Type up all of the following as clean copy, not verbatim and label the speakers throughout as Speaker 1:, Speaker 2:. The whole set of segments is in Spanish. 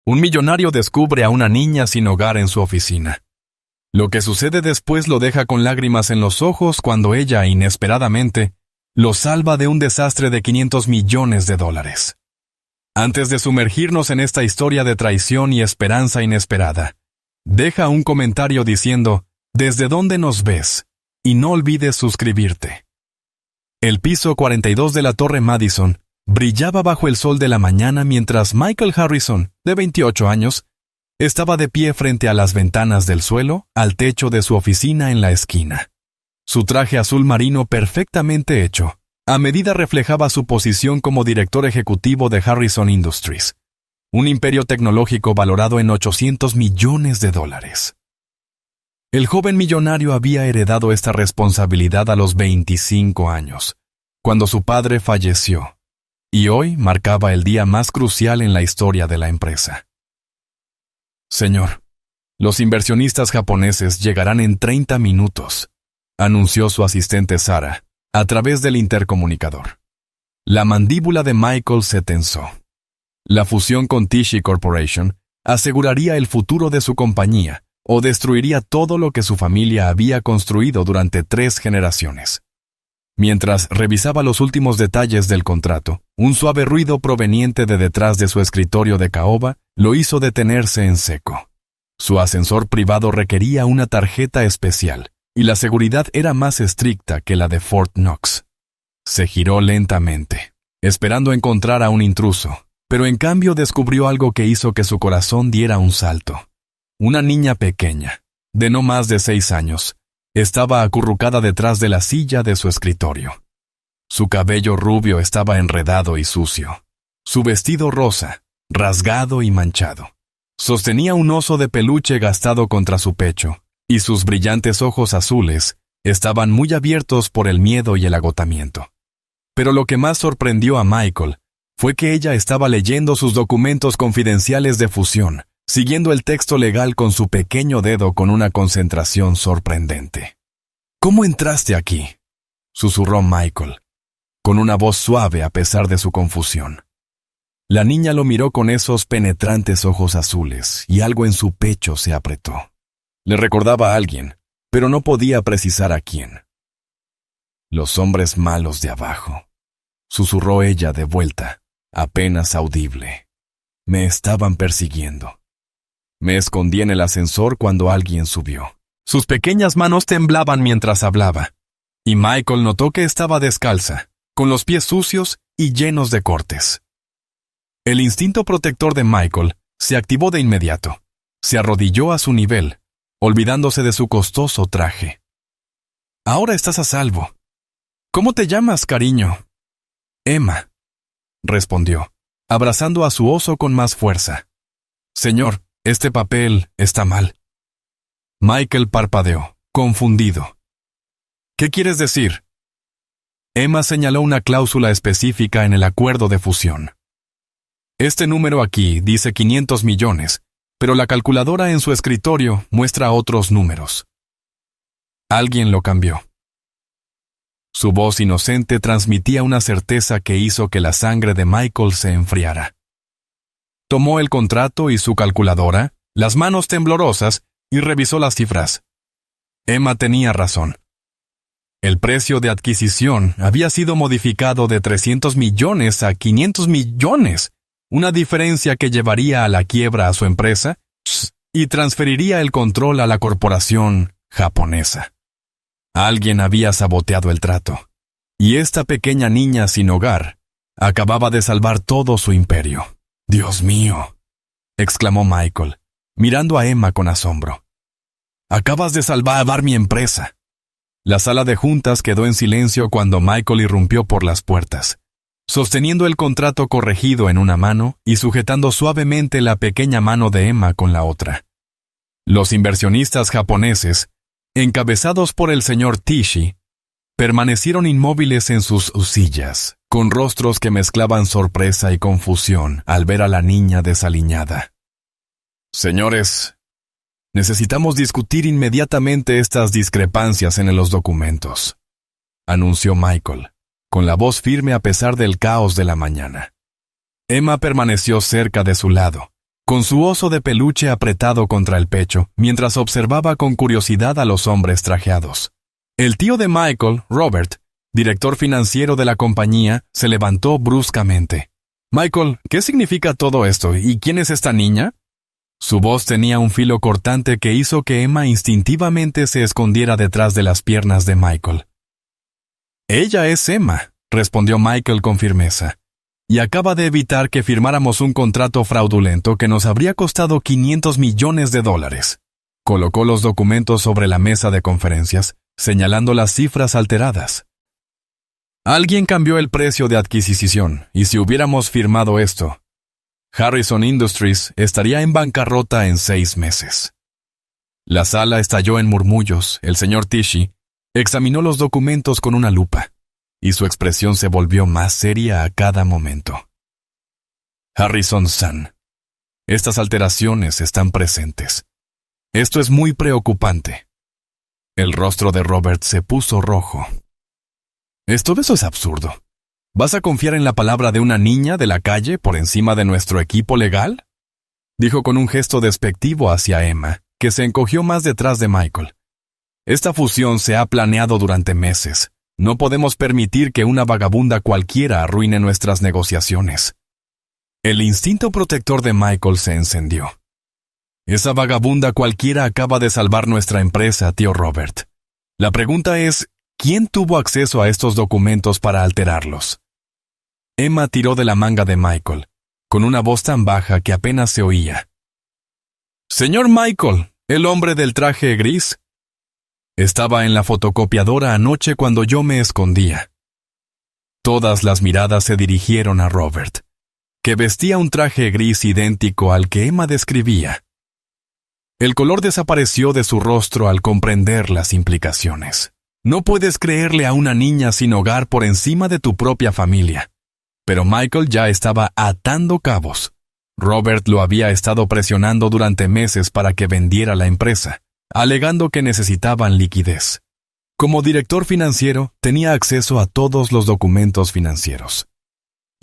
Speaker 1: Un millonario descubre a una niña sin hogar en su oficina. Lo que sucede después lo deja con lágrimas en los ojos cuando ella, inesperadamente, lo salva de un desastre de $500 millones. Antes de sumergirnos en esta historia de traición y esperanza inesperada, deja un comentario diciendo, ¿desde dónde nos ves? Y no olvides suscribirte. El piso 42 de la Torre Madison brillaba bajo el sol de la mañana mientras Michael Harrison, de 28 años, estaba de pie frente a las ventanas del suelo al techo de su oficina en la esquina. Su traje azul marino perfectamente hecho, a medida reflejaba su posición como director ejecutivo de Harrison Industries, un imperio tecnológico valorado en $800 millones. El joven millonario había heredado esta responsabilidad a los 25 años, cuando su padre falleció, y hoy marcaba el día más crucial en la historia de la empresa. Señor, los inversionistas japoneses llegarán en 30 minutos, anunció su asistente Sara, a través del intercomunicador. La mandíbula de Michael se tensó. La fusión con Tisci Corporation aseguraría el futuro de su compañía o destruiría todo lo que su familia había construido durante 3 generaciones. Mientras revisaba los últimos detalles del contrato, un suave ruido proveniente de detrás de su escritorio de caoba lo hizo detenerse en seco. Su ascensor privado requería una tarjeta especial, y la seguridad era más estricta que la de Fort Knox. Se giró lentamente, esperando encontrar a un intruso, pero en cambio descubrió algo que hizo que su corazón diera un salto. Una niña pequeña, de no más de 6 años, estaba acurrucada detrás de la silla de su escritorio. Su cabello rubio estaba enredado y sucio. Su vestido rosa, rasgado y manchado. Sostenía un oso de peluche gastado contra su pecho, y sus brillantes ojos azules estaban muy abiertos por el miedo y el agotamiento. Pero lo que más sorprendió a Michael fue que ella estaba leyendo sus documentos confidenciales de fusión, siguiendo el texto legal con su pequeño dedo con una concentración sorprendente. ¿Cómo entraste aquí?, susurró Michael, con una voz suave a pesar de su confusión. La niña lo miró con esos penetrantes ojos azules y algo en su pecho se apretó. Le recordaba a alguien, pero no podía precisar a quién. Los hombres malos de abajo, susurró ella de vuelta, apenas audible. Me estaban persiguiendo. Me escondí en el ascensor cuando alguien subió. Sus pequeñas manos temblaban mientras hablaba, y Michael notó que estaba descalza, con los pies sucios y llenos de cortes. El instinto protector de Michael se activó de inmediato. Se arrodilló a su nivel, olvidándose de su costoso traje. Ahora estás a salvo. ¿Cómo te llamas, cariño? Emma, respondió, abrazando a su oso con más fuerza. Señor, este papel está mal. Michael parpadeó, confundido. ¿Qué quieres decir? Emma señaló una cláusula específica en el acuerdo de fusión. Este número aquí dice 500 millones, pero la calculadora en su escritorio muestra otros números. Alguien lo cambió. Su voz inocente transmitía una certeza que hizo que la sangre de Michael se enfriara. Tomó el contrato y su calculadora, las manos temblorosas, y revisó las cifras. Emma tenía razón. El precio de adquisición había sido modificado de 300 millones a 500 millones, una diferencia que llevaría a la quiebra a su empresa y transferiría el control a la corporación japonesa. Alguien había saboteado el trato, y esta pequeña niña sin hogar acababa de salvar todo su imperio. «Dios mío», exclamó Michael, mirando a Emma con asombro. «Acabas de salvar mi empresa». La sala de juntas quedó en silencio cuando Michael irrumpió por las puertas, sosteniendo el contrato corregido en una mano y sujetando suavemente la pequeña mano de Emma con la otra. Los inversionistas japoneses, encabezados por el señor Tisci, permanecieron inmóviles en sus sillas, con rostros que mezclaban sorpresa y confusión al ver a la niña desaliñada. «Señores, necesitamos discutir inmediatamente estas discrepancias en los documentos», anunció Michael, con la voz firme a pesar del caos de la mañana. Emma permaneció cerca de su lado, con su oso de peluche apretado contra el pecho, mientras observaba con curiosidad a los hombres trajeados. El tío de Michael, Robert, director financiero de la compañía, se levantó bruscamente. «Michael, ¿qué significa todo esto? ¿Y quién es esta niña?» Su voz tenía un filo cortante que hizo que Emma instintivamente se escondiera detrás de las piernas de Michael. «Ella es Emma», respondió Michael con firmeza, «y acaba de evitar que firmáramos un contrato fraudulento que nos habría costado $500 millones. Colocó los documentos sobre la mesa de conferencias, señalando las cifras alteradas. «Alguien cambió el precio de adquisición, y si hubiéramos firmado esto, Harrison Industries estaría en bancarrota en 6 meses». La sala estalló en murmullos. El señor Tichy examinó los documentos con una lupa, y su expresión se volvió más seria a cada momento. «Harrison-san, estas alteraciones están presentes. Esto es muy preocupante». El rostro de Robert se puso rojo. «Todo eso es absurdo. ¿Vas a confiar en la palabra de una niña de la calle por encima de nuestro equipo legal?», dijo con un gesto despectivo hacia Emma, que se encogió más detrás de Michael. «Esta fusión se ha planeado durante meses. No podemos permitir que una vagabunda cualquiera arruine nuestras negociaciones». El instinto protector de Michael se encendió. «Esa vagabunda cualquiera acaba de salvar nuestra empresa, tío Robert. La pregunta es, ¿quién tuvo acceso a estos documentos para alterarlos?». Emma tiró de la manga de Michael, con una voz tan baja que apenas se oía. «Señor Michael, el hombre del traje gris. Estaba en la fotocopiadora anoche cuando yo me escondía». Todas las miradas se dirigieron a Robert, que vestía un traje gris idéntico al que Emma describía. El color desapareció de su rostro al comprender las implicaciones. No puedes creerle a una niña sin hogar por encima de tu propia familia. Pero Michael ya estaba atando cabos. Robert lo había estado presionando durante meses para que vendiera la empresa, alegando que necesitaban liquidez. Como director financiero, tenía acceso a todos los documentos financieros.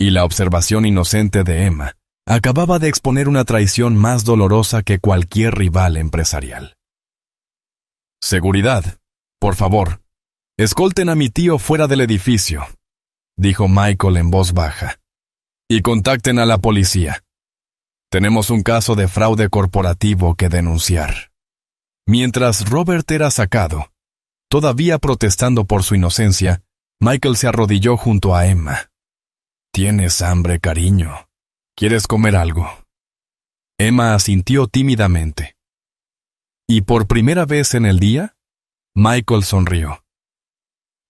Speaker 1: Y la observación inocente de Emma acababa de exponer una traición más dolorosa que cualquier rival empresarial. «Seguridad, por favor, escolten a mi tío fuera del edificio», dijo Michael en voz baja, «y contacten a la policía. Tenemos un caso de fraude corporativo que denunciar». Mientras Robert era sacado, todavía protestando por su inocencia, Michael se arrodilló junto a Emma. «¿Tienes hambre, cariño? ¿Quieres comer algo?». Emma asintió tímidamente. Y por primera vez en el día, Michael sonrió.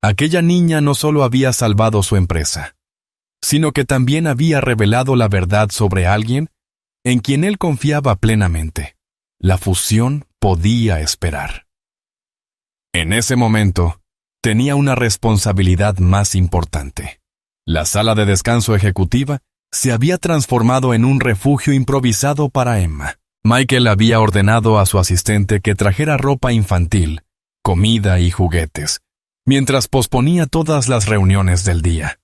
Speaker 1: Aquella niña no solo había salvado su empresa, sino que también había revelado la verdad sobre alguien en quien él confiaba plenamente. La fusión podía esperar. En ese momento, tenía una responsabilidad más importante. La sala de descanso ejecutiva se había transformado en un refugio improvisado para Emma. Michael había ordenado a su asistente que trajera ropa infantil, comida y juguetes, mientras posponía todas las reuniones del día.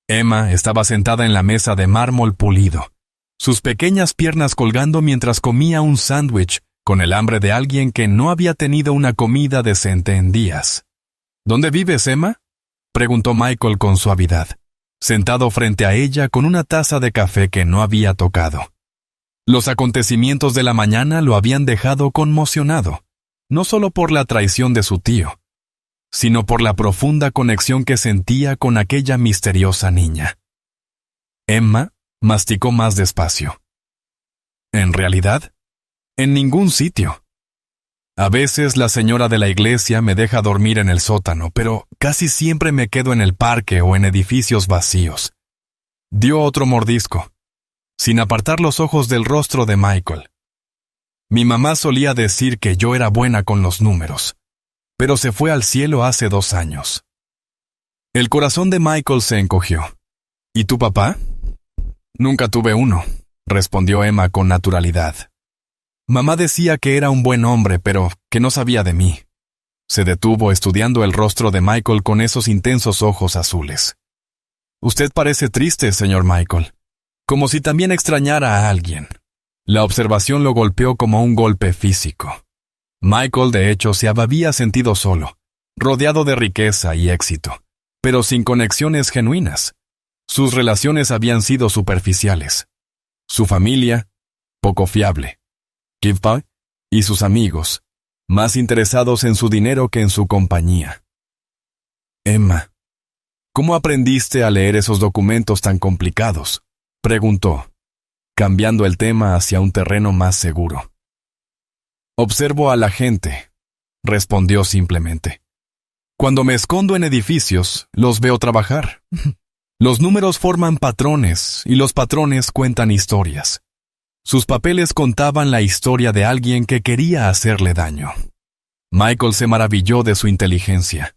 Speaker 1: Emma estaba sentada en la mesa de mármol pulido, sus pequeñas piernas colgando mientras comía un sándwich con el hambre de alguien que no había tenido una comida decente en días. «¿Dónde vives, Emma?», preguntó Michael con suavidad, sentado frente a ella con una taza de café que no había tocado. Los acontecimientos de la mañana lo habían dejado conmocionado, no solo por la traición de su tío, sino por la profunda conexión que sentía con aquella misteriosa niña. Emma masticó más despacio. «En realidad, en ningún sitio. A veces la señora de la iglesia me deja dormir en el sótano, pero casi siempre me quedo en el parque o en edificios vacíos». Dio otro mordisco, sin apartar los ojos del rostro de Michael. «Mi mamá solía decir que yo era buena con los números, pero se fue al cielo hace 2 años». El corazón de Michael se encogió. «¿Y tu papá?». «Nunca tuve uno», respondió Emma con naturalidad. «Mamá decía que era un buen hombre, pero que no sabía de mí». Se detuvo estudiando el rostro de Michael con esos intensos ojos azules. «Usted parece triste, señor Michael, como si también extrañara a alguien». La observación lo golpeó como un golpe físico. Michael, de hecho, se había sentido solo, rodeado de riqueza y éxito, pero sin conexiones genuinas. Sus relaciones habían sido superficiales. Su familia, poco fiable. Kippa y sus amigos, más interesados en su dinero que en su compañía. Emma, ¿cómo aprendiste a leer esos documentos tan complicados?, preguntó, cambiando el tema hacia un terreno más seguro. Observo a la gente, respondió simplemente. Cuando me escondo en edificios, los veo trabajar. Los números forman patrones y los patrones cuentan historias. Sus papeles contaban la historia de alguien que quería hacerle daño. Michael se maravilló de su inteligencia.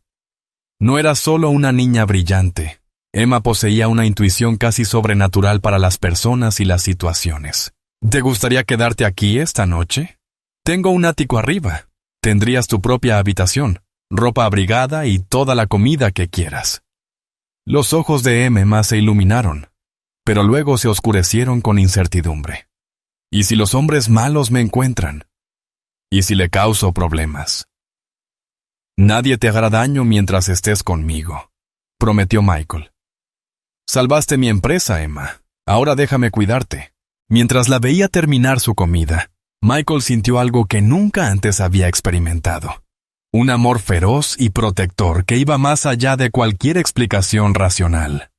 Speaker 1: No era solo una niña brillante. Emma poseía una intuición casi sobrenatural para las personas y las situaciones. ¿Te gustaría quedarte aquí esta noche? Tengo un ático arriba. Tendrías tu propia habitación, ropa abrigada y toda la comida que quieras. Los ojos de Emma se iluminaron, pero luego se oscurecieron con incertidumbre. ¿Y si los hombres malos me encuentran? ¿Y si le causo problemas? Nadie te hará daño mientras estés conmigo, prometió Michael. Salvaste mi empresa, Emma. Ahora déjame cuidarte. Mientras la veía terminar su comida, Michael sintió algo que nunca antes había experimentado. Un amor feroz y protector que iba más allá de cualquier explicación racional.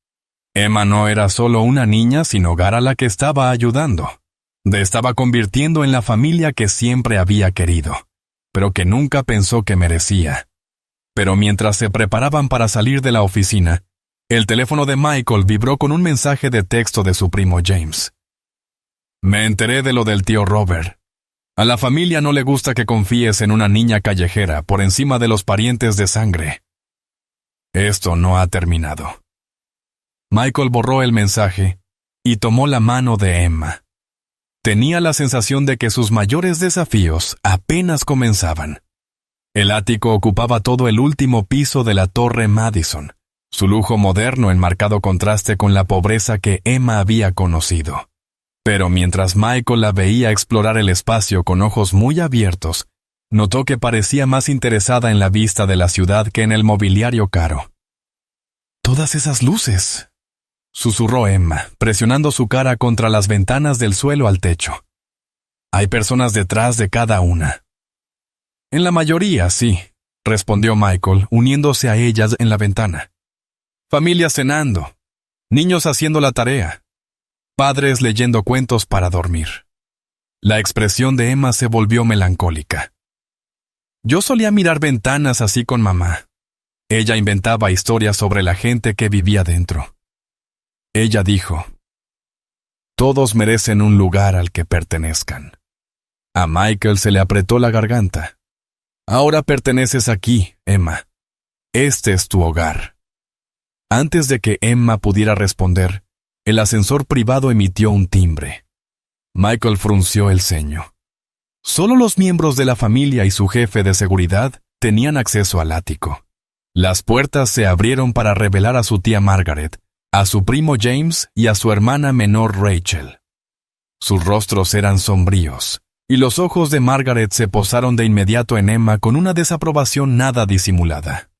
Speaker 1: Emma no era solo una niña sin hogar a la que estaba ayudando. Le estaba convirtiendo en la familia que siempre había querido, pero que nunca pensó que merecía. Pero mientras se preparaban para salir de la oficina, el teléfono de Michael vibró con un mensaje de texto de su primo James. Me enteré de lo del tío Robert. A la familia no le gusta que confíes en una niña callejera por encima de los parientes de sangre. Esto no ha terminado. Michael borró el mensaje y tomó la mano de Emma. Tenía la sensación de que sus mayores desafíos apenas comenzaban. El ático ocupaba todo el último piso de la Torre Madison, su lujo moderno en marcado contraste con la pobreza que Emma había conocido. Pero mientras Michael la veía explorar el espacio con ojos muy abiertos, notó que parecía más interesada en la vista de la ciudad que en el mobiliario caro. «Todas esas luces», susurró Emma, presionando su cara contra las ventanas del suelo al techo. «Hay personas detrás de cada una». «En la mayoría, sí», respondió Michael, uniéndose a ellas en la ventana. «Familias cenando, niños haciendo la tarea, padres leyendo cuentos para dormir». La expresión de Emma se volvió melancólica. «Yo solía mirar ventanas así con mamá. Ella inventaba historias sobre la gente que vivía dentro». Ella dijo, «Todos merecen un lugar al que pertenezcan». A Michael se le apretó la garganta. «Ahora perteneces aquí, Emma. Este es tu hogar». Antes de que Emma pudiera responder, el ascensor privado emitió un timbre. Michael frunció el ceño. Solo los miembros de la familia y su jefe de seguridad tenían acceso al ático. Las puertas se abrieron para revelar a su tía Margaret, a su primo James y a su hermana menor Rachel. Sus rostros eran sombríos, y los ojos de Margaret se posaron de inmediato en Emma con una desaprobación nada disimulada.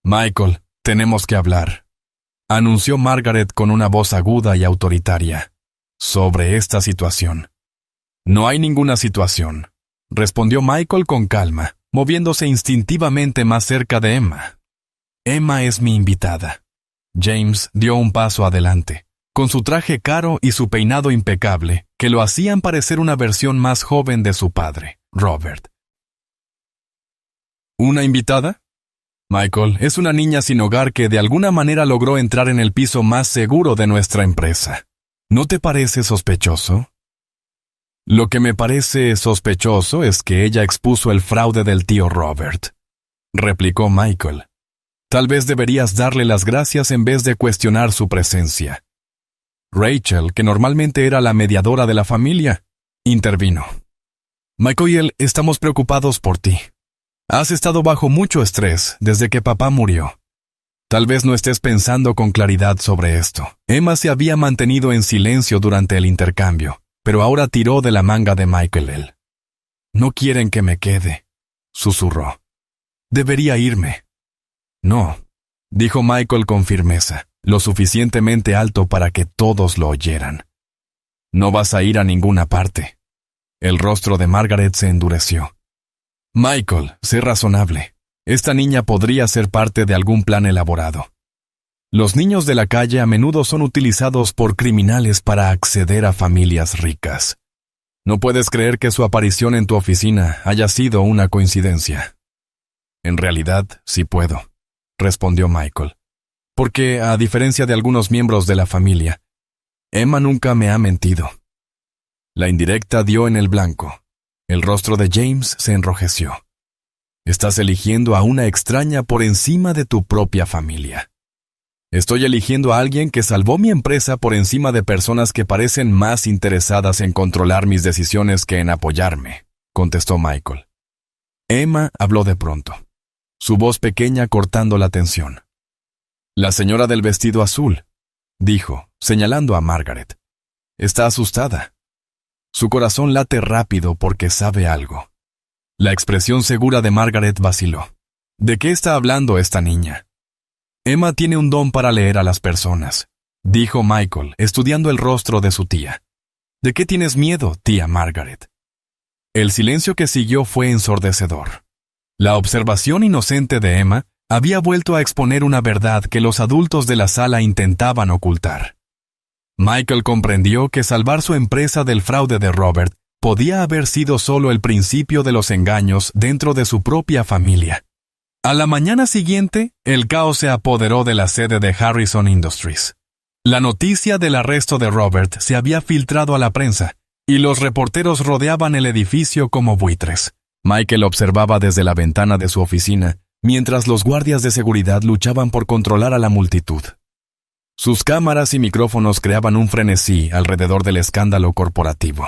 Speaker 1: «Michael, tenemos que hablar», anunció Margaret con una voz aguda y autoritaria, «sobre esta situación». «No hay ninguna situación», respondió Michael con calma, moviéndose instintivamente más cerca de Emma. «Emma es mi invitada». James dio un paso adelante, con su traje caro y su peinado impecable, que lo hacían parecer una versión más joven de su padre, Robert. ¿Una invitada? Michael es una niña sin hogar que de alguna manera logró entrar en el piso más seguro de nuestra empresa. ¿No te parece sospechoso? Lo que me parece sospechoso es que ella expuso el fraude del tío Robert, replicó Michael. Tal vez deberías darle las gracias en vez de cuestionar su presencia. Rachel, que normalmente era la mediadora de la familia, intervino. Michael, estamos preocupados por ti. Has estado bajo mucho estrés desde que papá murió. Tal vez no estés pensando con claridad sobre esto. Emma se había mantenido en silencio durante el intercambio, pero ahora tiró de la manga de Michael él. «No quieren que me quede», susurró. «Debería irme». «No», dijo Michael con firmeza, lo suficientemente alto para que todos lo oyeran. «No vas a ir a ninguna parte». El rostro de Margaret se endureció. «Michael, sé razonable. Esta niña podría ser parte de algún plan elaborado. Los niños de la calle a menudo son utilizados por criminales para acceder a familias ricas. No puedes creer que su aparición en tu oficina haya sido una coincidencia». «En realidad, sí puedo», respondió Michael. «Porque, a diferencia de algunos miembros de la familia, Emma nunca me ha mentido». La indirecta dio en el blanco. El rostro de James se enrojeció. «Estás eligiendo a una extraña por encima de tu propia familia». «Estoy eligiendo a alguien que salvó mi empresa por encima de personas que parecen más interesadas en controlar mis decisiones que en apoyarme», contestó Michael. Emma habló de pronto, su voz pequeña cortando la tensión. «La señora del vestido azul», dijo, señalando a Margaret. «Está asustada. Su corazón late rápido porque sabe algo». La expresión segura de Margaret vaciló. «¿De qué está hablando esta niña?» «Emma tiene un don para leer a las personas», dijo Michael, estudiando el rostro de su tía. «¿De qué tienes miedo, tía Margaret?» El silencio que siguió fue ensordecedor. La observación inocente de Emma había vuelto a exponer una verdad que los adultos de la sala intentaban ocultar. Michael comprendió que salvar su empresa del fraude de Robert podía haber sido solo el principio de los engaños dentro de su propia familia. A la mañana siguiente, el caos se apoderó de la sede de Harrison Industries. La noticia del arresto de Robert se había filtrado a la prensa, y los reporteros rodeaban el edificio como buitres. Michael observaba desde la ventana de su oficina, mientras los guardias de seguridad luchaban por controlar a la multitud. Sus cámaras y micrófonos creaban un frenesí alrededor del escándalo corporativo.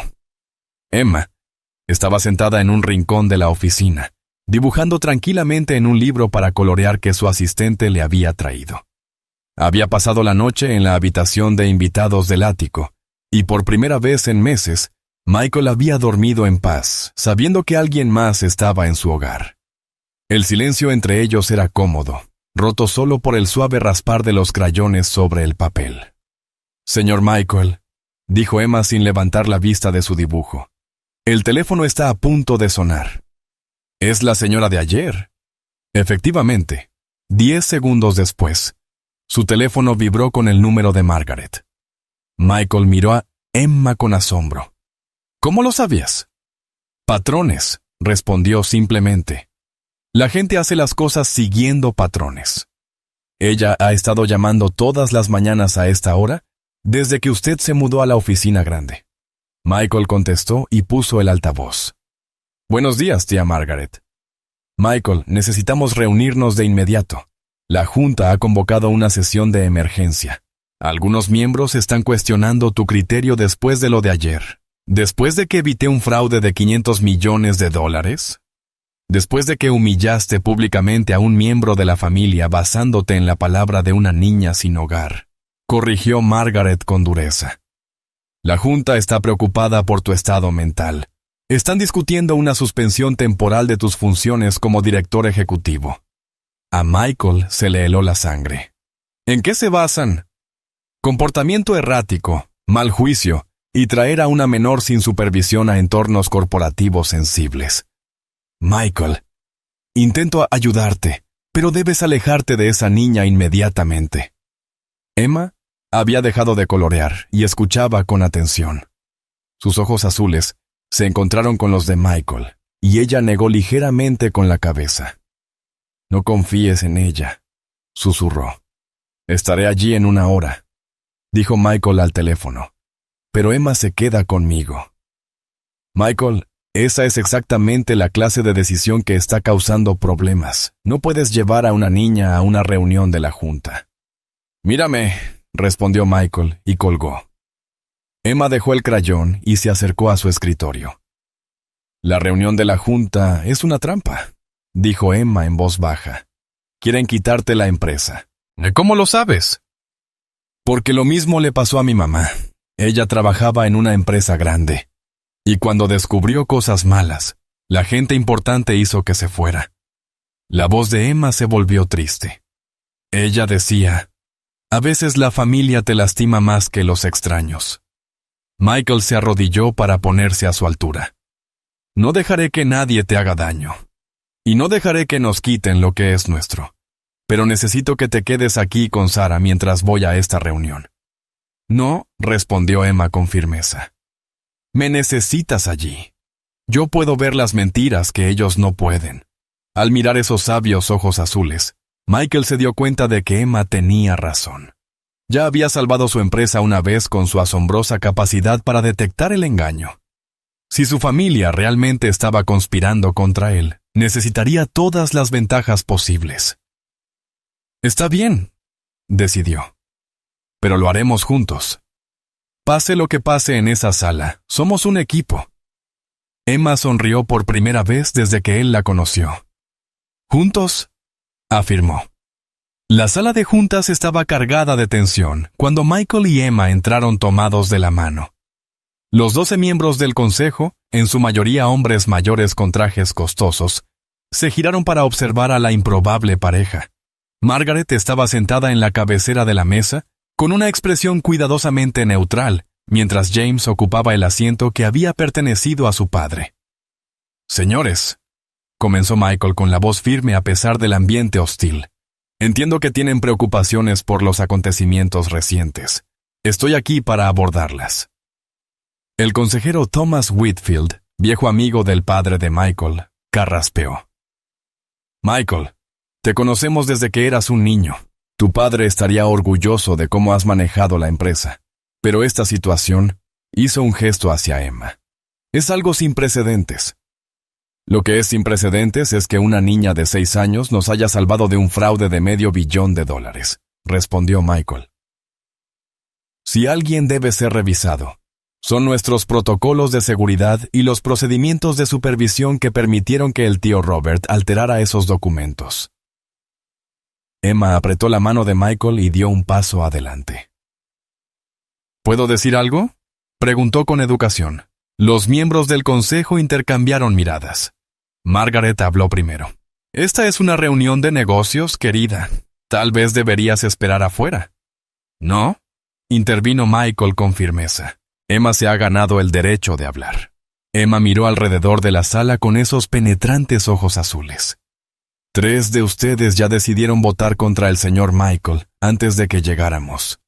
Speaker 1: Emma estaba sentada en un rincón de la oficina, dibujando tranquilamente en un libro para colorear que su asistente le había traído. Había pasado la noche en la habitación de invitados del ático, y por primera vez en meses, Michael había dormido en paz, sabiendo que alguien más estaba en su hogar. El silencio entre ellos era cómodo, roto solo por el suave raspar de los crayones sobre el papel. «Señor Michael», dijo Emma sin levantar la vista de su dibujo, «el teléfono está a punto de sonar». «Es la señora de ayer». Efectivamente, 10 segundos después, su teléfono vibró con el número de Margaret. Michael miró a Emma con asombro. «¿Cómo lo sabías?» «Patrones», respondió simplemente. «La gente hace las cosas siguiendo patrones. Ella ha estado llamando todas las mañanas a esta hora desde que usted se mudó a la oficina grande». Michael contestó y puso el altavoz. «Buenos días, tía Margaret». «Michael, necesitamos reunirnos de inmediato. La Junta ha convocado una sesión de emergencia. Algunos miembros están cuestionando tu criterio después de lo de ayer. Después de que evité un fraude de $500 millones. Después de que humillaste públicamente a un miembro de la familia basándote en la palabra de una niña sin hogar», corrigió Margaret con dureza. «La Junta está preocupada por tu estado mental. Están discutiendo una suspensión temporal de tus funciones como director ejecutivo». A Michael se le heló la sangre. «¿En qué se basan?» «Comportamiento errático, mal juicio y traer a una menor sin supervisión a entornos corporativos sensibles». «Michael, intento ayudarte, pero debes alejarte de esa niña inmediatamente». Emma había dejado de colorear y escuchaba con atención. Sus ojos azules se encontraron con los de Michael, y ella negó ligeramente con la cabeza. «No confíes en ella», susurró. «Estaré allí en 1 hora», dijo Michael al teléfono. «Pero Emma se queda conmigo». «Michael, esa es exactamente la clase de decisión que está causando problemas. No puedes llevar a una niña a una reunión de la Junta». «Mírame», respondió Michael y colgó. Emma dejó el crayón y se acercó a su escritorio. «La reunión de la Junta es una trampa», dijo Emma en voz baja. «Quieren quitarte la empresa». «¿Cómo lo sabes?» «Porque lo mismo le pasó a mi mamá. Ella trabajaba en una empresa grande, y cuando descubrió cosas malas, la gente importante hizo que se fuera. La voz de Emma se volvió triste. Ella decía, a veces la familia te lastima más que los extraños. Michael se arrodilló para ponerse a su altura. No dejaré que nadie te haga daño. Y no dejaré que nos quiten lo que es nuestro. Pero necesito que te quedes aquí con Sarah mientras voy a esta reunión. No, respondió Emma con firmeza. Me necesitas allí. Yo puedo ver las mentiras que ellos no pueden. Al mirar esos sabios ojos azules, Michael se dio cuenta de que Emma tenía razón. Ya había salvado su empresa una vez con su asombrosa capacidad para detectar el engaño. Si su familia realmente estaba conspirando contra él, necesitaría todas las ventajas posibles. Está bien, decidió. Pero lo haremos juntos. Pase lo que pase en esa sala, somos un equipo. Emma sonrió por primera vez desde que él la conoció. ¿Juntos?, afirmó. La sala de juntas estaba cargada de tensión cuando Michael y Emma entraron tomados de la mano. Los 12 miembros del consejo, en su mayoría hombres mayores con trajes costosos, se giraron para observar a la improbable pareja. Margaret estaba sentada en la cabecera de la mesa, con una expresión cuidadosamente neutral, mientras James ocupaba el asiento que había pertenecido a su padre. Señores, comenzó Michael con la voz firme a pesar del ambiente hostil. Entiendo que tienen preocupaciones por los acontecimientos recientes. Estoy aquí para abordarlas. El consejero Thomas Whitfield, viejo amigo del padre de Michael, carraspeó. Michael, te conocemos desde que eras un niño. Tu padre estaría orgulloso de cómo has manejado la empresa. Pero esta situación hizo un gesto hacia Emma. Es algo sin precedentes. Lo que es sin precedentes es que una niña de 6 años nos haya salvado de un fraude de $500 millón, respondió Michael. Si alguien debe ser revisado, son nuestros protocolos de seguridad y los procedimientos de supervisión que permitieron que el tío Robert alterara esos documentos. Emma apretó la mano de Michael y dio un paso adelante. ¿Puedo decir algo?, preguntó con educación. Los miembros del consejo intercambiaron miradas. Margaret habló primero. Esta es una reunión de negocios, querida. Tal vez deberías esperar afuera. ¿No?, intervino Michael con firmeza. Emma se ha ganado el derecho de hablar. Emma miró alrededor de la sala con esos penetrantes ojos azules. 3 de ustedes ya decidieron votar contra el señor Michael antes de que llegáramos.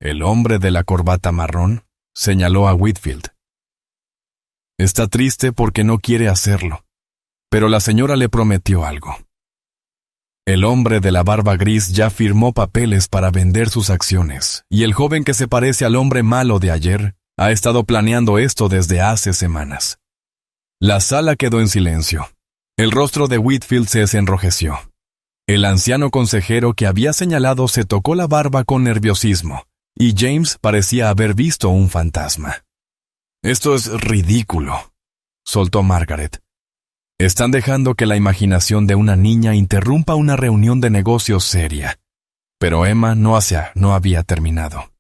Speaker 1: El hombre de la corbata marrón señaló a Whitfield. Está triste porque no quiere hacerlo, pero la señora le prometió algo. El hombre de la barba gris ya firmó papeles para vender sus acciones, y el joven que se parece al hombre malo de ayer ha estado planeando esto desde hace semanas. La sala quedó en silencio. El rostro de Whitfield se desenrojeció. El anciano consejero que había señalado se tocó la barba con nerviosismo, y James parecía haber visto un fantasma. Esto es ridículo, soltó Margaret. Están dejando que la imaginación de una niña interrumpa una reunión de negocios seria. Pero Emma no había terminado.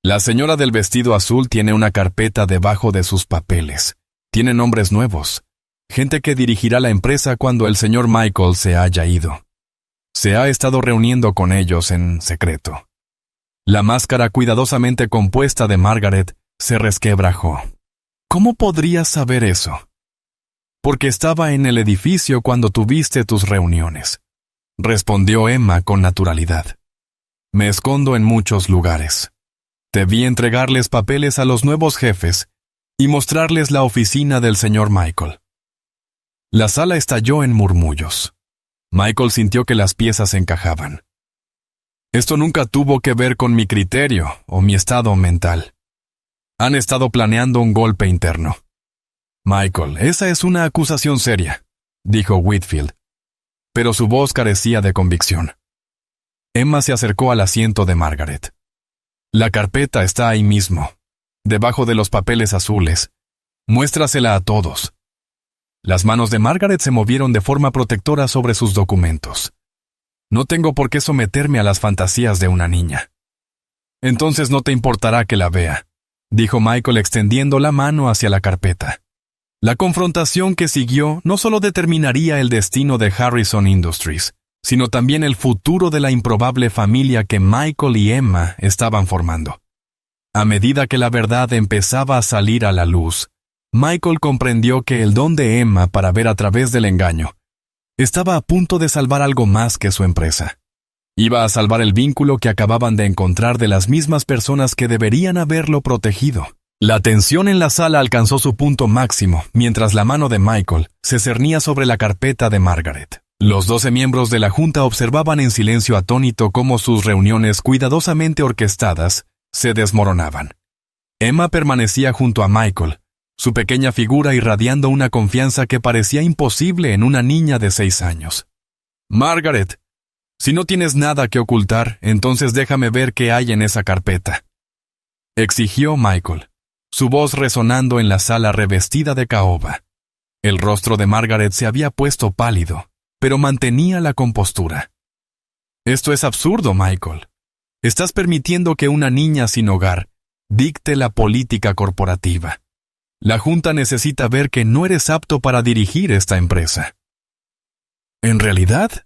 Speaker 1: La señora del vestido azul tiene una carpeta debajo de sus papeles. Tiene nombres nuevos. Gente que dirigirá la empresa cuando el señor Michael se haya ido. Se ha estado reuniendo con ellos en secreto. La máscara cuidadosamente compuesta de Margaret se resquebrajó. ¿Cómo podrías saber eso? Porque estaba en el edificio cuando tuviste tus reuniones, respondió Emma con naturalidad. Me escondo en muchos lugares. Te vi entregarles papeles a los nuevos jefes y mostrarles la oficina del señor Michael. La sala estalló en murmullos. Michael sintió que las piezas encajaban. Esto nunca tuvo que ver con mi criterio o mi estado mental. Han estado planeando un golpe interno. Michael, esa es una acusación seria, dijo Whitfield. Pero su voz carecía de convicción. Emma se acercó al asiento de Margaret. La carpeta está ahí mismo, debajo de los papeles azules. Muéstrasela a todos. Las manos de Margaret se movieron de forma protectora sobre sus documentos. No tengo por qué someterme a las fantasías de una niña. Entonces no te importará que la vea, dijo Michael extendiendo la mano hacia la carpeta. La confrontación que siguió no solo determinaría el destino de Harrison Industries, sino también el futuro de la improbable familia que Michael y Emma estaban formando. A medida que la verdad empezaba a salir a la luz, Michael comprendió que el don de Emma para ver a través del engaño estaba a punto de salvar algo más que su empresa. Iba a salvar el vínculo que acababan de encontrar de las mismas personas que deberían haberlo protegido. La tensión en la sala alcanzó su punto máximo mientras la mano de Michael se cernía sobre la carpeta de Margaret. Los 12 miembros de la junta observaban en silencio atónito cómo sus reuniones cuidadosamente orquestadas se desmoronaban. Emma permanecía junto a Michael, su pequeña figura irradiando una confianza que parecía imposible en una niña de 6 años. «Margaret, si no tienes nada que ocultar, entonces déjame ver qué hay en esa carpeta», exigió Michael, su voz resonando en la sala revestida de caoba. El rostro de Margaret se había puesto pálido, pero mantenía la compostura. «Esto es absurdo, Michael. Estás permitiendo que una niña sin hogar dicte la política corporativa. La junta necesita ver que no eres apto para dirigir esta empresa». «¿En realidad?»,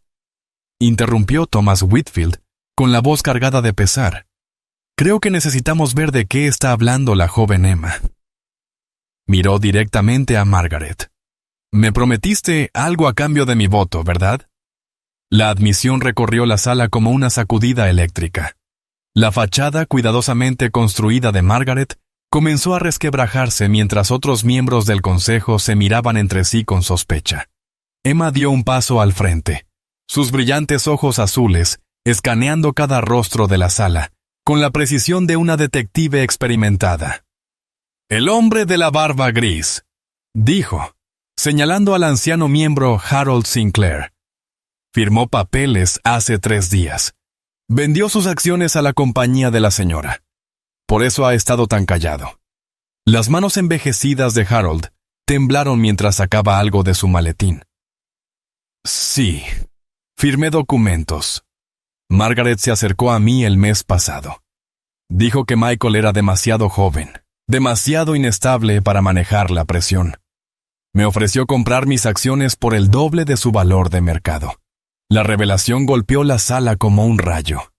Speaker 1: interrumpió Thomas Whitfield, con la voz cargada de pesar. «Creo que necesitamos ver de qué está hablando la joven Emma». Miró directamente a Margaret. «Me prometiste algo a cambio de mi voto, ¿verdad?». La admisión recorrió la sala como una sacudida eléctrica. La fachada cuidadosamente construida de Margaret comenzó a resquebrajarse mientras otros miembros del consejo se miraban entre sí con sospecha. Emma dio un paso al frente, sus brillantes ojos azules escaneando cada rostro de la sala, con la precisión de una detective experimentada. «El hombre de la barba gris», dijo, señalando al anciano miembro Harold Sinclair. «Firmó papeles hace 3 días. Vendió sus acciones a la compañía de la señora. Por eso ha estado tan callado». Las manos envejecidas de Harold temblaron mientras sacaba algo de su maletín. «Sí, firmé documentos. Margaret se acercó a mí el mes pasado. Dijo que Michael era demasiado joven, demasiado inestable para manejar la presión. Me ofreció comprar mis acciones por el doble de su valor de mercado». La revelación golpeó la sala como un rayo.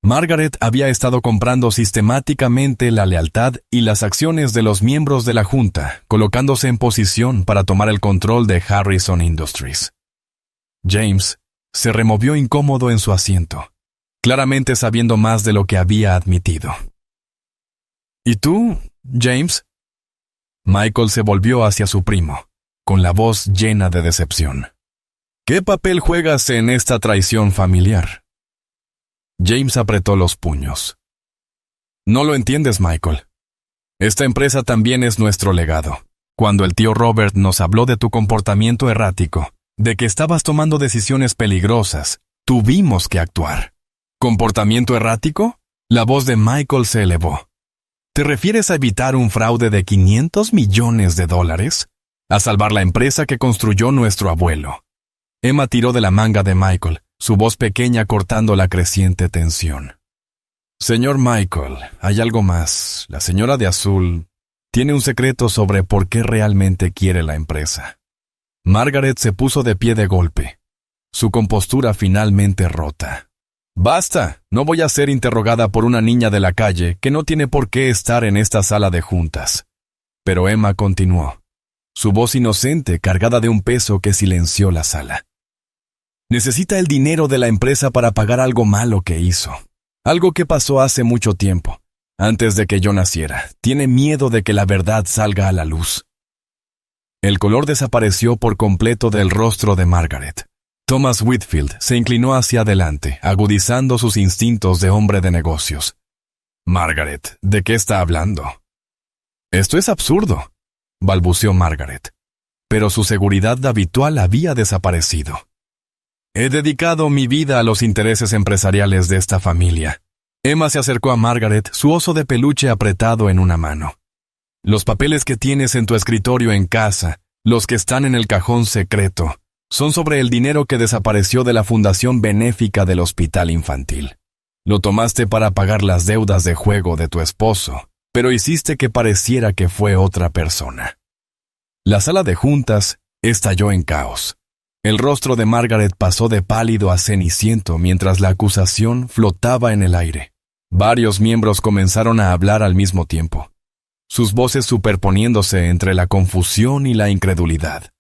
Speaker 1: Margaret había estado comprando sistemáticamente la lealtad y las acciones de los miembros de la junta, colocándose en posición para tomar el control de Harrison Industries. James se removió incómodo en su asiento, claramente sabiendo más de lo que había admitido. «¿Y tú, James?». Michael se volvió hacia su primo, con la voz llena de decepción. «¿Qué papel juegas en esta traición familiar?». James apretó los puños. «No lo entiendes, Michael. Esta empresa también es nuestro legado. Cuando el tío Robert nos habló de tu comportamiento errático, de que estabas tomando decisiones peligrosas, tuvimos que actuar». «¿Comportamiento errático?». La voz de Michael se elevó. «¿Te refieres a evitar un fraude de $500 millones? ¿A salvar la empresa que construyó nuestro abuelo?». Emma tiró de la manga de Michael, su voz pequeña cortando la creciente tensión. «Señor Michael, hay algo más. La señora de azul tiene un secreto sobre por qué realmente quiere la empresa». Margaret se puso de pie de golpe, su compostura finalmente rota. «Basta, no voy a ser interrogada por una niña de la calle que no tiene por qué estar en esta sala de juntas». Pero Emma continuó, su voz inocente cargada de un peso que silenció la sala. «Necesita el dinero de la empresa para pagar algo malo que hizo. Algo que pasó hace mucho tiempo, antes de que yo naciera. Tiene miedo de que la verdad salga a la luz». El color desapareció por completo del rostro de Margaret. Thomas Whitfield se inclinó hacia adelante, agudizando sus instintos de hombre de negocios. «Margaret, ¿de qué está hablando?». «Esto es absurdo», balbuceó Margaret, pero su seguridad habitual había desaparecido. «He dedicado mi vida a los intereses empresariales de esta familia». Emma se acercó a Margaret, su oso de peluche apretado en una mano. «Los papeles que tienes en tu escritorio en casa, los que están en el cajón secreto, son sobre el dinero que desapareció de la fundación benéfica del hospital infantil. Lo tomaste para pagar las deudas de juego de tu esposo, pero hiciste que pareciera que fue otra persona. La sala de juntas estalló en caos. El rostro de Margaret pasó de pálido a ceniciento mientras la acusación flotaba en el aire. Varios miembros comenzaron a hablar al mismo tiempo, sus voces superponiéndose entre la confusión y la incredulidad.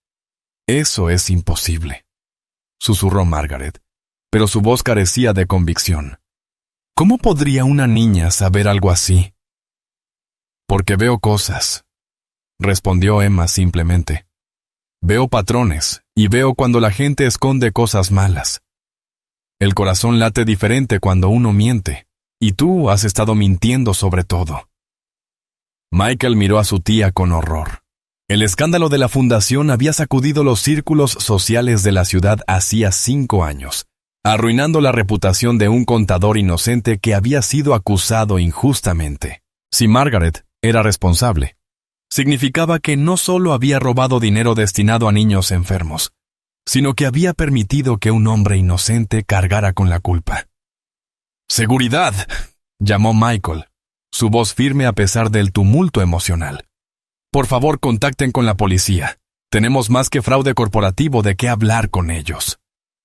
Speaker 1: «Eso es imposible», susurró Margaret, pero su voz carecía de convicción. «¿Cómo podría una niña saber algo así?» «Porque veo cosas», respondió Emma simplemente. «Veo patrones y veo cuando la gente esconde cosas malas. El corazón late diferente cuando uno miente, y tú has estado mintiendo sobre todo». Michael miró a su tía con horror. El escándalo de la fundación había sacudido los círculos sociales de la ciudad hacía 5 años, arruinando la reputación de un contador inocente que había sido acusado injustamente. Si Margaret era responsable, significaba que no solo había robado dinero destinado a niños enfermos, sino que había permitido que un hombre inocente cargara con la culpa. «¡Seguridad!», llamó Michael, su voz firme a pesar del tumulto emocional. «Por favor, contacten con la policía. Tenemos más que fraude corporativo de qué hablar con ellos».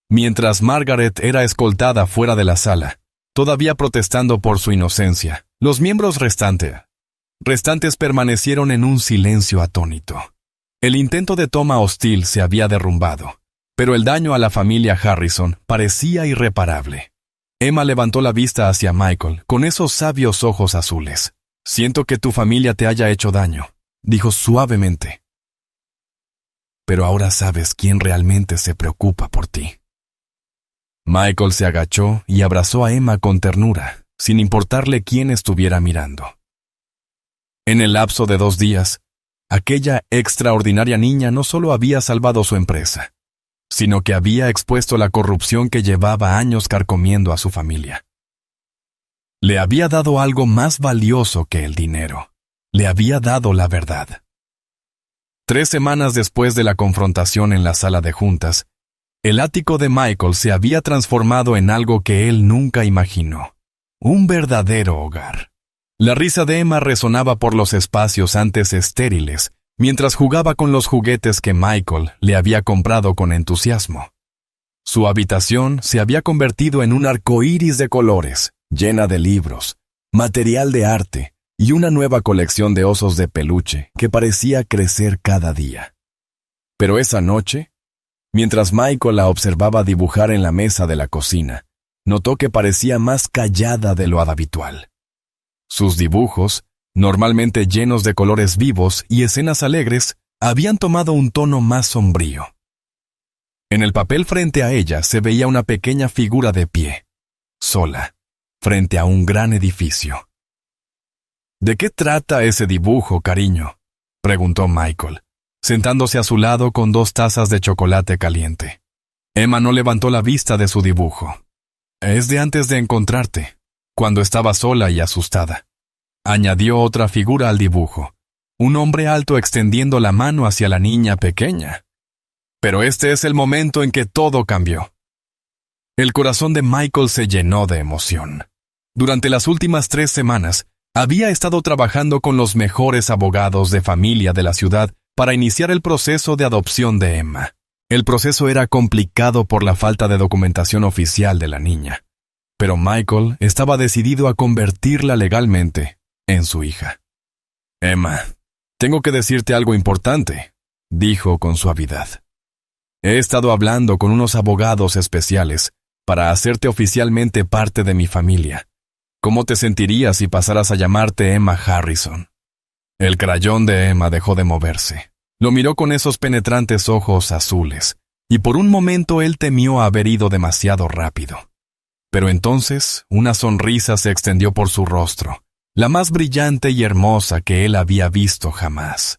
Speaker 1: Mientras Margaret era escoltada fuera de la sala, todavía protestando por su inocencia, los miembros restantes permanecieron en un silencio atónito. El intento de toma hostil se había derrumbado, pero el daño a la familia Harrison parecía irreparable. Emma levantó la vista hacia Michael con esos sabios ojos azules. «Siento que tu familia te haya hecho daño», dijo suavemente. «Pero ahora sabes quién realmente se preocupa por ti». Michael se agachó y abrazó a Emma con ternura, sin importarle quién estuviera mirando. En el lapso de 2 días, aquella extraordinaria niña no solo había salvado su empresa, sino que había expuesto la corrupción que llevaba años carcomiendo a su familia. Le había dado algo más valioso que el dinero. Le había dado la verdad. 3 semanas después de la confrontación en la sala de juntas, el ático de Michael se había transformado en algo que él nunca imaginó. Un verdadero hogar. La risa de Emma resonaba por los espacios antes estériles, mientras jugaba con los juguetes que Michael le había comprado con entusiasmo. Su habitación se había convertido en un arcoíris de colores, llena de libros, material de arte y una nueva colección de osos de peluche que parecía crecer cada día. Pero esa noche, mientras Michael la observaba dibujar en la mesa de la cocina, notó que parecía más callada de lo habitual. Sus dibujos, normalmente llenos de colores vivos y escenas alegres, habían tomado un tono más sombrío. En el papel frente a ella se veía una pequeña figura de pie, sola, frente a un gran edificio. «¿De qué trata ese dibujo, cariño?», preguntó Michael, sentándose a su lado con 2 tazas de chocolate caliente. Emma no levantó la vista de su dibujo. «Es de antes de encontrarte, cuando estaba sola y asustada». Añadió otra figura al dibujo, un hombre alto extendiendo la mano hacia la niña pequeña. Pero este es el momento en que todo cambió. El corazón de Michael se llenó de emoción. Durante las últimas 3 semanas, había estado trabajando con los mejores abogados de familia de la ciudad para iniciar el proceso de adopción de Emma. El proceso era complicado por la falta de documentación oficial de la niña, pero Michael estaba decidido a convertirla legalmente en su hija. «Emma, tengo que decirte algo importante», dijo con suavidad. «He estado hablando con unos abogados especiales para hacerte oficialmente parte de mi familia. ¿Cómo te sentirías si pasaras a llamarte Emma Harrison?» El crayón de Emma dejó de moverse. Lo miró con esos penetrantes ojos azules, y por un momento él temió haber ido demasiado rápido. Pero entonces una sonrisa se extendió por su rostro, la más brillante y hermosa que él había visto jamás.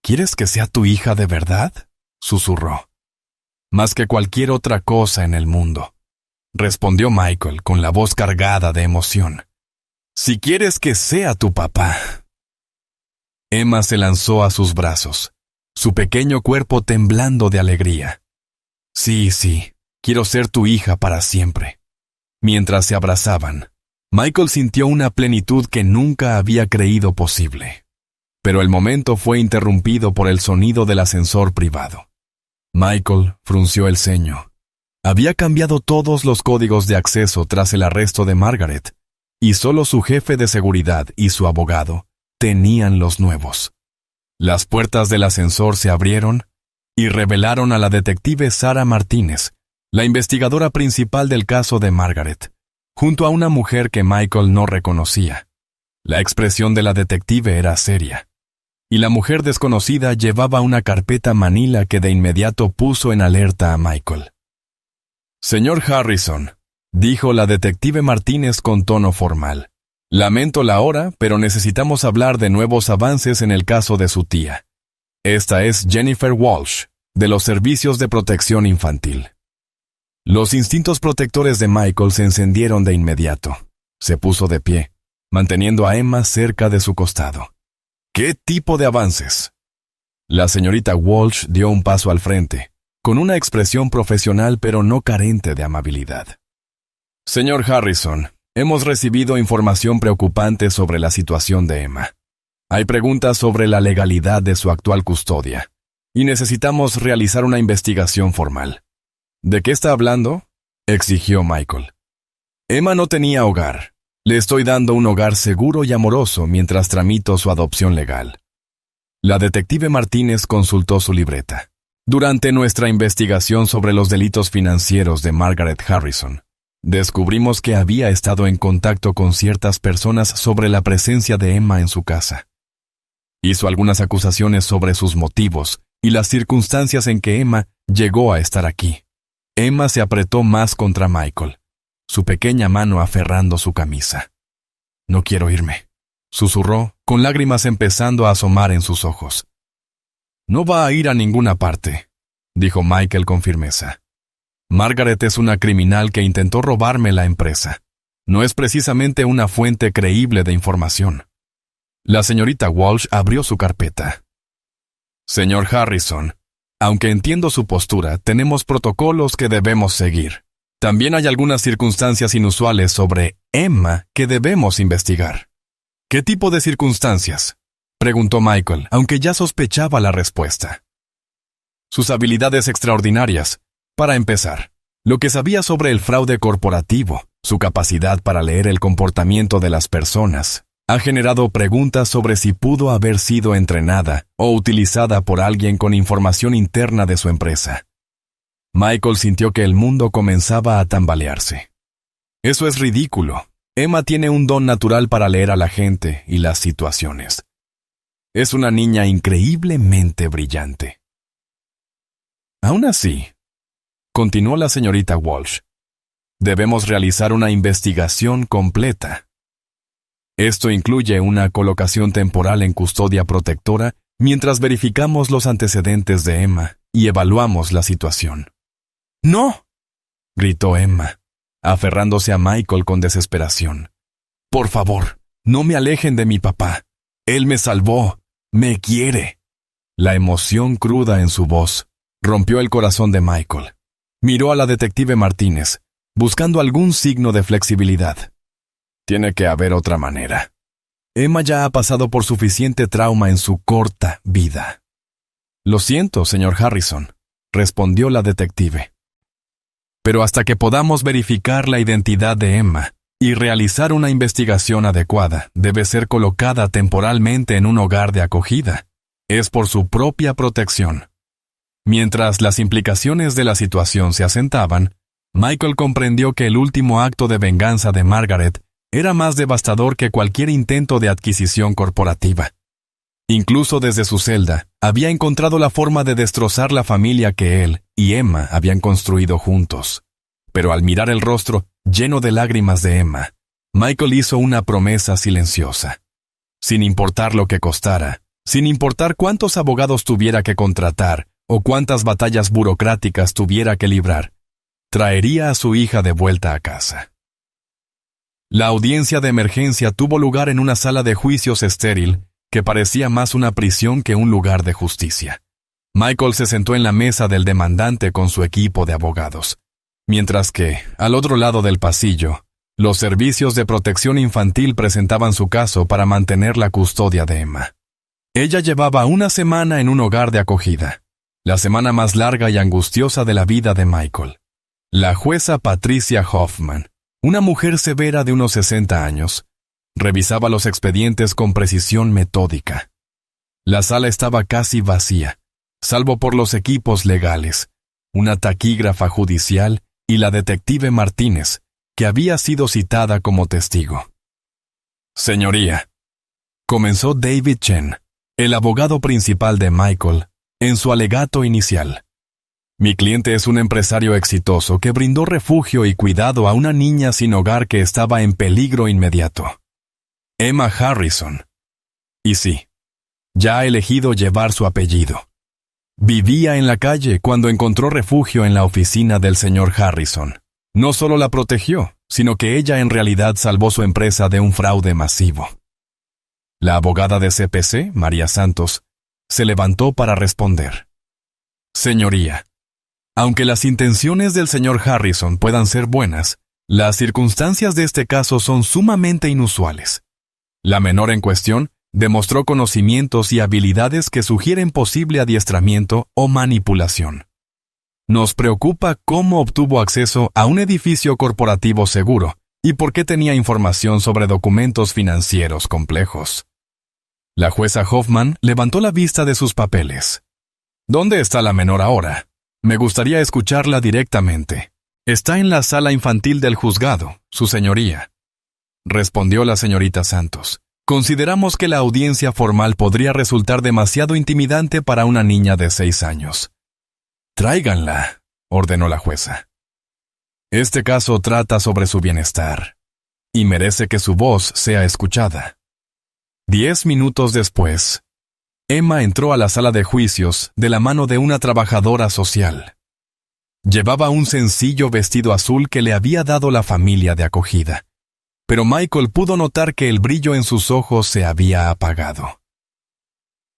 Speaker 1: «¿Quieres que sea tu hija de verdad?», susurró. «Más que cualquier otra cosa en el mundo», respondió Michael con la voz cargada de emoción. «Si quieres que sea tu papá». Emma se lanzó a sus brazos, su pequeño cuerpo temblando de alegría. «Sí, quiero ser tu hija para siempre». Mientras se abrazaban, Michael sintió una plenitud que nunca había creído posible. Pero el momento fue interrumpido por el sonido del ascensor privado. Michael frunció el ceño. Había cambiado todos los códigos de acceso tras el arresto de Margaret, y solo su jefe de seguridad y su abogado tenían los nuevos. Las puertas del ascensor se abrieron y revelaron a la detective Sarah Martínez, la investigadora principal del caso de Margaret, junto a una mujer que Michael no reconocía. La expresión de la detective era seria, y la mujer desconocida llevaba una carpeta manila que de inmediato puso en alerta a Michael. «Señor Harrison», dijo la detective Martínez con tono formal, «lamento la hora, pero necesitamos hablar de nuevos avances en el caso de su tía. Esta es Jennifer Walsh, de los Servicios de Protección Infantil». Los instintos protectores de Michael se encendieron de inmediato. Se puso de pie, manteniendo a Emma cerca de su costado. «¿Qué tipo de avances?». La señorita Walsh dio un paso al frente, con una expresión profesional pero no carente de amabilidad. «Señor Harrison, hemos recibido información preocupante sobre la situación de Emma. Hay preguntas sobre la legalidad de su actual custodia, y necesitamos realizar una investigación formal». «¿De qué está hablando?», exigió Michael. «Emma no tenía hogar. Le estoy dando un hogar seguro y amoroso mientras tramito su adopción legal». La detective Martínez consultó su libreta. «Durante nuestra investigación sobre los delitos financieros de Margaret Harrison, descubrimos que había estado en contacto con ciertas personas sobre la presencia de Emma en su casa. Hizo algunas acusaciones sobre sus motivos y las circunstancias en que Emma llegó a estar aquí». Emma se apretó más contra Michael, su pequeña mano aferrando su camisa. «No quiero irme», susurró, con lágrimas empezando a asomar en sus ojos. «No va a ir a ninguna parte», dijo Michael con firmeza. «Margaret es una criminal que intentó robarme la empresa. No es precisamente una fuente creíble de información». La señorita Walsh abrió su carpeta. «Señor Harrison, aunque entiendo su postura, tenemos protocolos que debemos seguir. También hay algunas circunstancias inusuales sobre Emma que debemos investigar». «¿Qué tipo de circunstancias?», preguntó Michael, aunque ya sospechaba la respuesta. «Sus habilidades extraordinarias. Para empezar, lo que sabía sobre el fraude corporativo, su capacidad para leer el comportamiento de las personas, ha generado preguntas sobre si pudo haber sido entrenada o utilizada por alguien con información interna de su empresa». Michael sintió que el mundo comenzaba a tambalearse. «Eso es ridículo. Emma tiene un don natural para leer a la gente y las situaciones. Es una niña increíblemente brillante». «Aún así», continuó la señorita Walsh, «debemos realizar una investigación completa. Esto incluye una colocación temporal en custodia protectora mientras verificamos los antecedentes de Emma y evaluamos la situación». «¡No!», gritó Emma, aferrándose a Michael con desesperación. «Por favor, no me alejen de mi papá. Él me salvó, me quiere». La emoción cruda en su voz rompió el corazón de Michael. Miró a la detective Martínez, buscando algún signo de flexibilidad. «Tiene que haber otra manera. Emma ya ha pasado por suficiente trauma en su corta vida». «Lo siento, señor Harrison», respondió la detective. «Pero hasta que podamos verificar la identidad de Emma y realizar una investigación adecuada, debe ser colocada temporalmente en un hogar de acogida. Es por su propia protección». Mientras las implicaciones de la situación se asentaban, Michael comprendió que el último acto de venganza de Margaret era más devastador que cualquier intento de adquisición corporativa. Incluso desde su celda, había encontrado la forma de destrozar la familia que él y Emma habían construido juntos. Pero al mirar el rostro lleno de lágrimas de Emma, Michael hizo una promesa silenciosa. Sin importar lo que costara, sin importar cuántos abogados tuviera que contratar o cuántas batallas burocráticas tuviera que librar, traería a su hija de vuelta a casa. La audiencia de emergencia tuvo lugar en una sala de juicios estéril que parecía más una prisión que un lugar de justicia. Michael se sentó en la mesa del demandante con su equipo de abogados, mientras que, al otro lado del pasillo, Los servicios de protección infantil presentaban su caso para mantener la custodia de Emma. Ella llevaba una semana en un hogar de acogida, la semana más larga y angustiosa de la vida de Michael. La jueza Patricia Hoffman, una mujer severa de unos 60 años, revisaba los expedientes con precisión metódica. La sala estaba casi vacía, salvo por los equipos legales, una taquígrafa judicial y la detective Martínez, que había sido citada como testigo. Señoría, comenzó David Chen, el abogado principal de Michael, en su alegato inicial. Mi cliente es un empresario exitoso que brindó refugio y cuidado a una niña sin hogar que estaba en peligro inmediato. Emma Harrison. Y sí, ya ha elegido llevar su apellido. Vivía en la calle cuando encontró refugio en la oficina del señor Harrison. No solo la protegió, sino que ella en realidad salvó su empresa de un fraude masivo. La abogada de CPC, María Santos, se levantó para responder. Señoría, aunque las intenciones del señor Harrison puedan ser buenas, las circunstancias de este caso son sumamente inusuales. La menor en cuestión demostró conocimientos y habilidades que sugieren posible adiestramiento o manipulación. Nos preocupa cómo obtuvo acceso a un edificio corporativo seguro y por qué tenía información sobre documentos financieros complejos. La jueza Hoffman levantó la vista de sus papeles. ¿Dónde está la menor ahora? Me gustaría escucharla directamente. Está en la sala infantil del juzgado, su señoría, respondió la señorita Santos. Consideramos que la audiencia formal podría resultar demasiado intimidante para una niña de 6 años. Tráiganla, ordenó la jueza. Este caso trata sobre su bienestar, y merece que su voz sea escuchada. 10 minutos después, Emma entró a la sala de juicios de la mano de una trabajadora social. Llevaba un sencillo vestido azul que le había dado la familia de acogida, pero Michael pudo notar que el brillo en sus ojos se había apagado.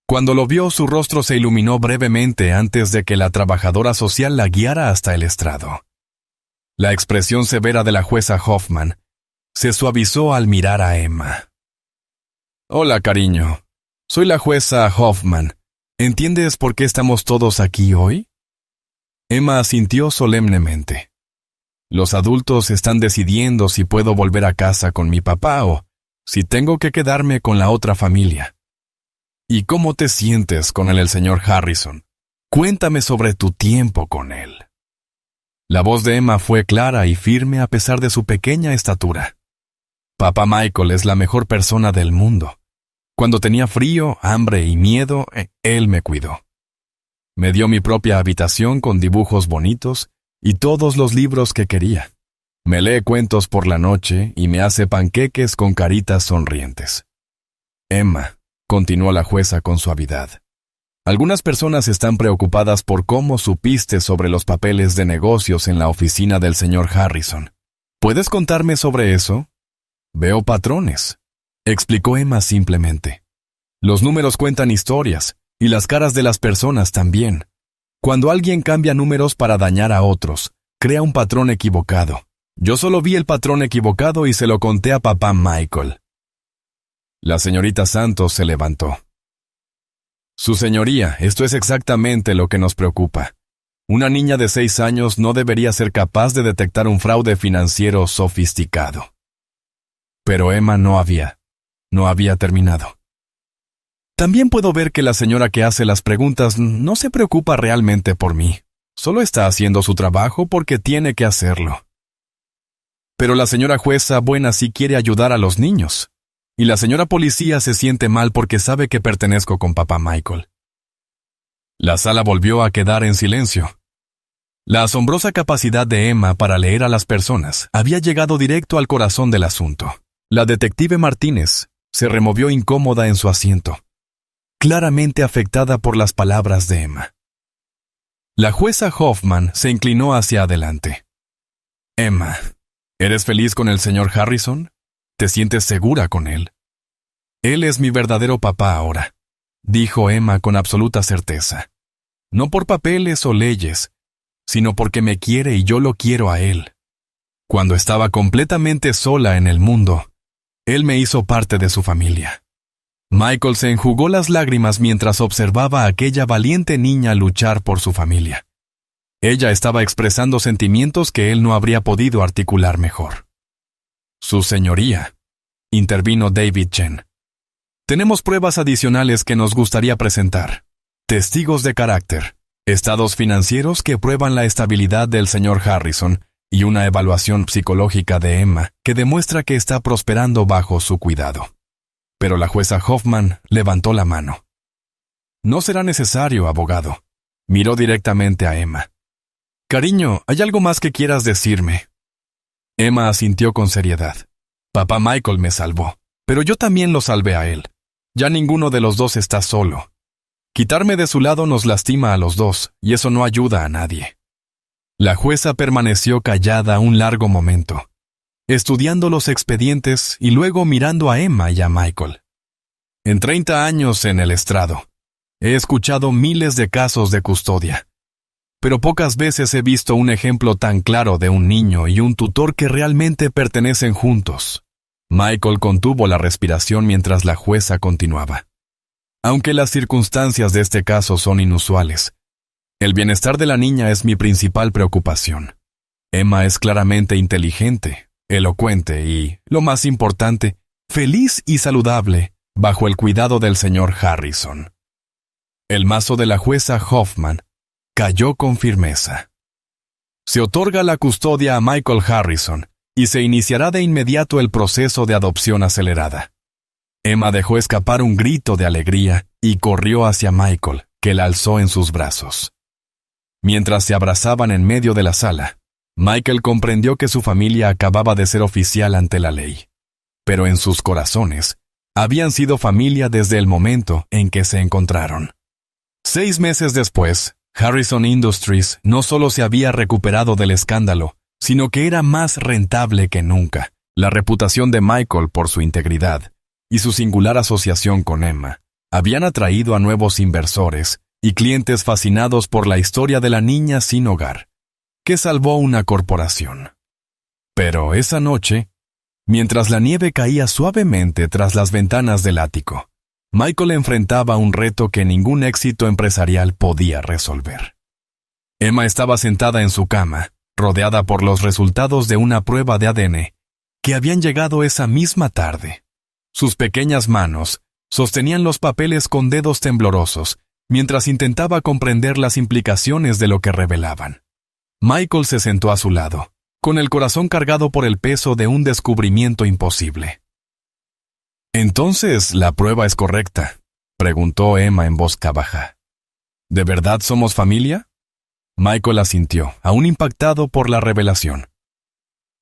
Speaker 1: Cuando lo vio, su rostro se iluminó brevemente antes de que la trabajadora social la guiara hasta el estrado. La expresión severa de la jueza Hoffman se suavizó al mirar a Emma. Hola, cariño. Soy la jueza Hoffman. ¿Entiendes por qué estamos todos aquí hoy? Emma asintió solemnemente. Los adultos están decidiendo si puedo volver a casa con mi papá o si tengo que quedarme con la otra familia. ¿Y cómo te sientes con el señor Harrison? Cuéntame sobre tu tiempo con él. La voz de Emma fue clara y firme a pesar de su pequeña estatura. Papá Michael es la mejor persona del mundo. Cuando tenía frío, hambre y miedo, él me cuidó. Me dio mi propia habitación con dibujos bonitos y todos los libros que quería. Me lee cuentos por la noche y me hace panqueques con caritas sonrientes. Emma, continuó la jueza con suavidad. Algunas personas están preocupadas por cómo supiste sobre los papeles de negocios en la oficina del señor Harrison. ¿Puedes contarme sobre eso? Veo patrones, explicó Emma simplemente. Los números cuentan historias, y las caras de las personas también. Cuando alguien cambia números para dañar a otros, crea un patrón equivocado. Yo solo vi el patrón equivocado y se lo conté a papá Michael. La señorita Santos se levantó. Su señoría, esto es exactamente lo que nos preocupa. Una niña de 6 años no debería ser capaz de detectar un fraude financiero sofisticado. Pero Emma no había terminado. También puedo ver que la señora que hace las preguntas no se preocupa realmente por mí. Solo está haciendo su trabajo porque tiene que hacerlo. Pero la señora jueza buena sí quiere ayudar a los niños. Y la señora policía se siente mal porque sabe que pertenezco con papá Michael. La sala volvió a quedar en silencio. La asombrosa capacidad de Emma para leer a las personas había llegado directo al corazón del asunto. La detective Martínez se removió incómoda en su asiento, claramente afectada por las palabras de Emma. La jueza Hoffman se inclinó hacia adelante. Emma, ¿eres feliz con el señor Harrison? ¿Te sientes segura con él? Él es mi verdadero papá ahora, dijo Emma con absoluta certeza. No por papeles o leyes, sino porque me quiere y yo lo quiero a él. Cuando estaba completamente sola en el mundo, él me hizo parte de su familia. Michael se enjugó las lágrimas mientras observaba a aquella valiente niña luchar por su familia. Ella estaba expresando sentimientos que él no habría podido articular mejor. Su señoría, intervino David Chen. Tenemos pruebas adicionales que nos gustaría presentar. Testigos de carácter, estados financieros que prueban la estabilidad del señor Harrison y una evaluación psicológica de Emma que demuestra que está prosperando bajo su cuidado. Pero la jueza Hoffman levantó la mano. No será necesario, abogado. Miró directamente a Emma. Cariño, ¿hay algo más que quieras decirme? Emma asintió con seriedad. Papá Michael me salvó, pero yo también lo salvé a él. Ya ninguno de los dos está solo. Quitarme de su lado nos lastima a los dos, y eso no ayuda a nadie. La jueza permaneció callada un largo momento, estudiando los expedientes y luego mirando a Emma y a Michael. En 30 años en el estrado, he escuchado miles de casos de custodia, pero pocas veces he visto un ejemplo tan claro de un niño y un tutor que realmente pertenecen juntos. Michael contuvo la respiración mientras la jueza continuaba. Aunque las circunstancias de este caso son inusuales, el bienestar de la niña es mi principal preocupación. Emma es claramente inteligente, elocuente y, lo más importante, feliz y saludable, bajo el cuidado del señor Harrison. El mazo de la jueza Hoffman cayó con firmeza. Se otorga la custodia a Michael Harrison y se iniciará de inmediato el proceso de adopción acelerada. Emma dejó escapar un grito de alegría y corrió hacia Michael, que la alzó en sus brazos. Mientras se abrazaban en medio de la sala, Michael comprendió que su familia acababa de ser oficial ante la ley. Pero en sus corazones, habían sido familia desde el momento en que se encontraron. 6 meses después, Harrison Industries no solo se había recuperado del escándalo, sino que era más rentable que nunca. La reputación de Michael por su integridad y su singular asociación con Emma habían atraído a nuevos inversores y clientes fascinados por la historia de la niña sin hogar, que salvó una corporación. Pero esa noche, mientras la nieve caía suavemente tras las ventanas del ático, Michael enfrentaba un reto que ningún éxito empresarial podía resolver. Emma estaba sentada en su cama, rodeada por los resultados de una prueba de ADN que habían llegado esa misma tarde. Sus pequeñas manos sostenían los papeles con dedos temblorosos, mientras intentaba comprender las implicaciones de lo que revelaban. Michael se sentó a su lado, con el corazón cargado por el peso de un descubrimiento imposible. «¿Entonces la prueba es correcta?», preguntó Emma en voz baja. «¿De verdad somos familia?». Michael asintió, aún impactado por la revelación.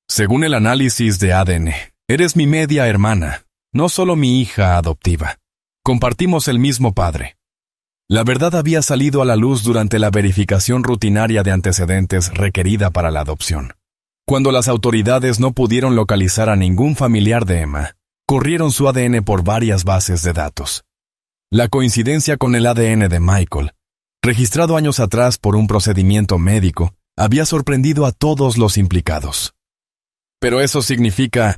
Speaker 1: «Según el análisis de ADN, eres mi media hermana, no solo mi hija adoptiva. Compartimos el mismo padre». La verdad había salido a la luz durante la verificación rutinaria de antecedentes requerida para la adopción. Cuando las autoridades no pudieron localizar a ningún familiar de Emma, corrieron su ADN por varias bases de datos. La coincidencia con el ADN de Michael, registrado años atrás por un procedimiento médico, había sorprendido a todos los implicados. «Pero eso significa...».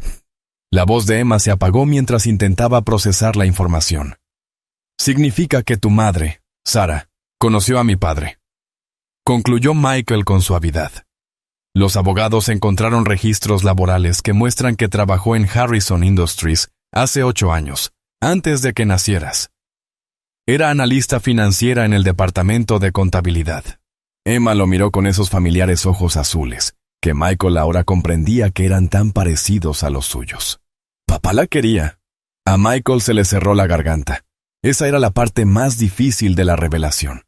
Speaker 1: La voz de Emma se apagó mientras intentaba procesar la información. «Significa que tu madre, Sarah, conoció a mi padre», concluyó Michael con suavidad. Los abogados encontraron registros laborales que muestran que trabajó en Harrison Industries hace 8 años, antes de que nacieras. Era analista financiera en el departamento de contabilidad. Emma lo miró con esos familiares ojos azules, que Michael ahora comprendía que eran tan parecidos a los suyos. Papá la quería. A Michael se le cerró la garganta. Esa era la parte más difícil de la revelación.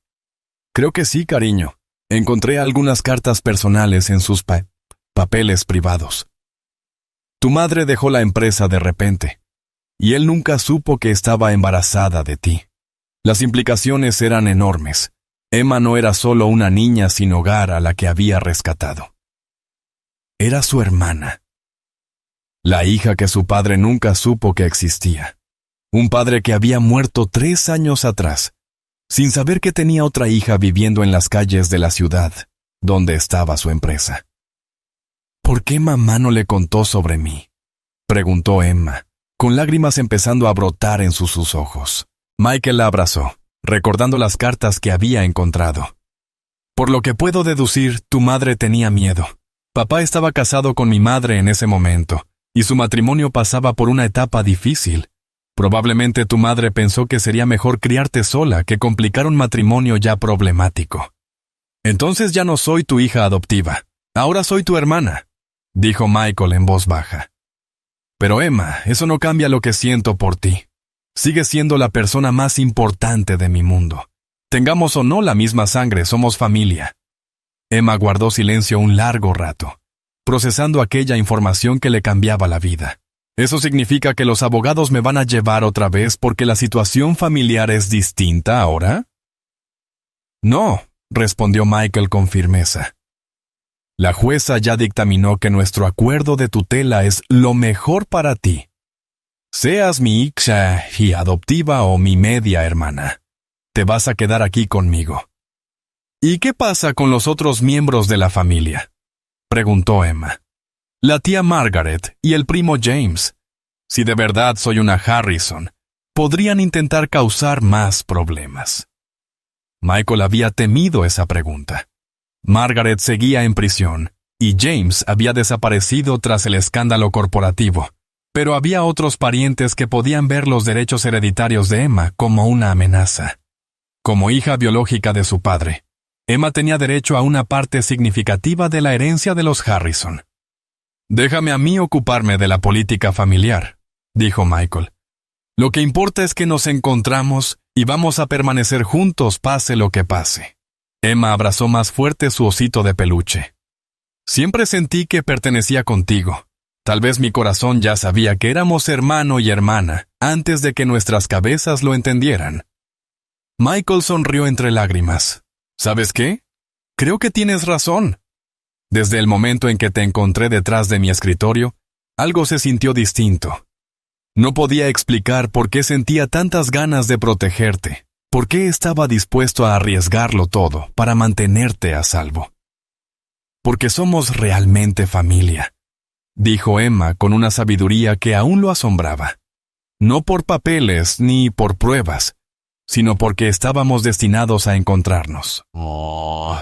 Speaker 1: «Creo que sí, cariño. Encontré algunas cartas personales en sus papeles privados. Tu madre dejó la empresa de repente, y él nunca supo que estaba embarazada de ti. Las implicaciones eran enormes. Emma no era solo una niña sin hogar a la que había rescatado. Era su hermana. La hija que su padre nunca supo que existía. Un padre que había muerto 3 años atrás, sin saber que tenía otra hija viviendo en las calles de la ciudad, donde estaba su empresa. ¿Por qué mamá no le contó sobre mí?, preguntó Emma, con lágrimas empezando a brotar en sus ojos. Michael la abrazó, recordando las cartas que había encontrado. Por lo que puedo deducir, tu madre tenía miedo. Papá estaba casado con mi madre en ese momento, y su matrimonio pasaba por una etapa difícil. Probablemente tu madre pensó que sería mejor criarte sola que complicar un matrimonio ya problemático. Entonces ya no soy tu hija adoptiva, ahora soy tu hermana, dijo Michael en voz baja. Pero Emma, eso no cambia lo que siento por ti. Sigues siendo la persona más importante de mi mundo. Tengamos o no la misma sangre, somos familia. Emma guardó silencio un largo rato, procesando aquella información que le cambiaba la vida. ¿Eso significa que los abogados me van a llevar otra vez porque la situación familiar es distinta ahora? No, respondió Michael con firmeza. La jueza ya dictaminó que nuestro acuerdo de tutela es lo mejor para ti. Seas mi hija y adoptiva o mi media hermana, te vas a quedar aquí conmigo. ¿Y qué pasa con los otros miembros de la familia?, preguntó Emma. La tía Margaret y el primo James. Si de verdad soy una Harrison, podrían intentar causar más problemas. Michael había temido esa pregunta. Margaret seguía en prisión, y James había desaparecido tras el escándalo corporativo, pero había otros parientes que podían ver los derechos hereditarios de Emma como una amenaza. Como hija biológica de su padre, Emma tenía derecho a una parte significativa de la herencia de los Harrison. «Déjame a mí ocuparme de la política familiar», dijo Michael. «Lo que importa es que nos encontramos y vamos a permanecer juntos pase lo que pase». Emma abrazó más fuerte su osito de peluche. «Siempre sentí que pertenecía contigo. Tal vez mi corazón ya sabía que éramos hermano y hermana antes de que nuestras cabezas lo entendieran». Michael sonrió entre lágrimas. «¿Sabes qué? Creo que tienes razón. Desde el momento en que te encontré detrás de mi escritorio, algo se sintió distinto. No podía explicar por qué sentía tantas ganas de protegerte, por qué estaba dispuesto a arriesgarlo todo para mantenerte a salvo. Porque somos realmente familia», dijo Emma con una sabiduría que aún lo asombraba. No por papeles ni por pruebas, sino porque estábamos destinados a encontrarnos.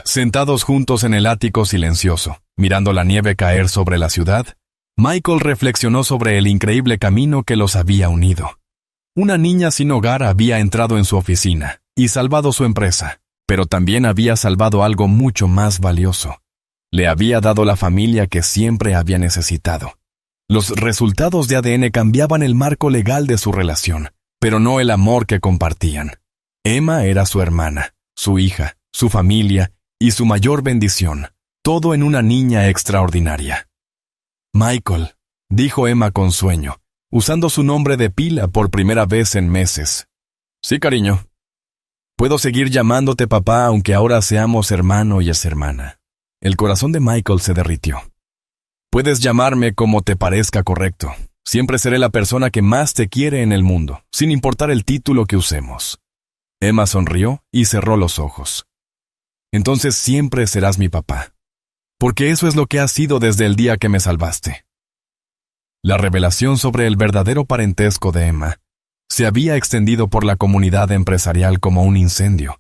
Speaker 1: Sentados juntos en el ático silencioso, mirando la nieve caer sobre la ciudad, Michael reflexionó sobre el increíble camino que los había unido. Una niña sin hogar había entrado en su oficina y salvado su empresa, pero también había salvado algo mucho más valioso. Le había dado la familia que siempre había necesitado. Los resultados de ADN cambiaban el marco legal de su relación, pero no el amor que compartían. Emma era su hermana, su hija, su familia y su mayor bendición, todo en una niña extraordinaria. «Michael», dijo Emma con sueño, usando su nombre de pila por primera vez en meses. «Sí, cariño. Puedo seguir llamándote papá aunque ahora seamos hermano y hermana». El corazón de Michael se derritió. «Puedes llamarme como te parezca correcto. Siempre seré la persona que más te quiere en el mundo, sin importar el título que usemos». Emma sonrió y cerró los ojos. «Entonces siempre serás mi papá. Porque eso es lo que has sido desde el día que me salvaste». La revelación sobre el verdadero parentesco de Emma se había extendido por la comunidad empresarial como un incendio,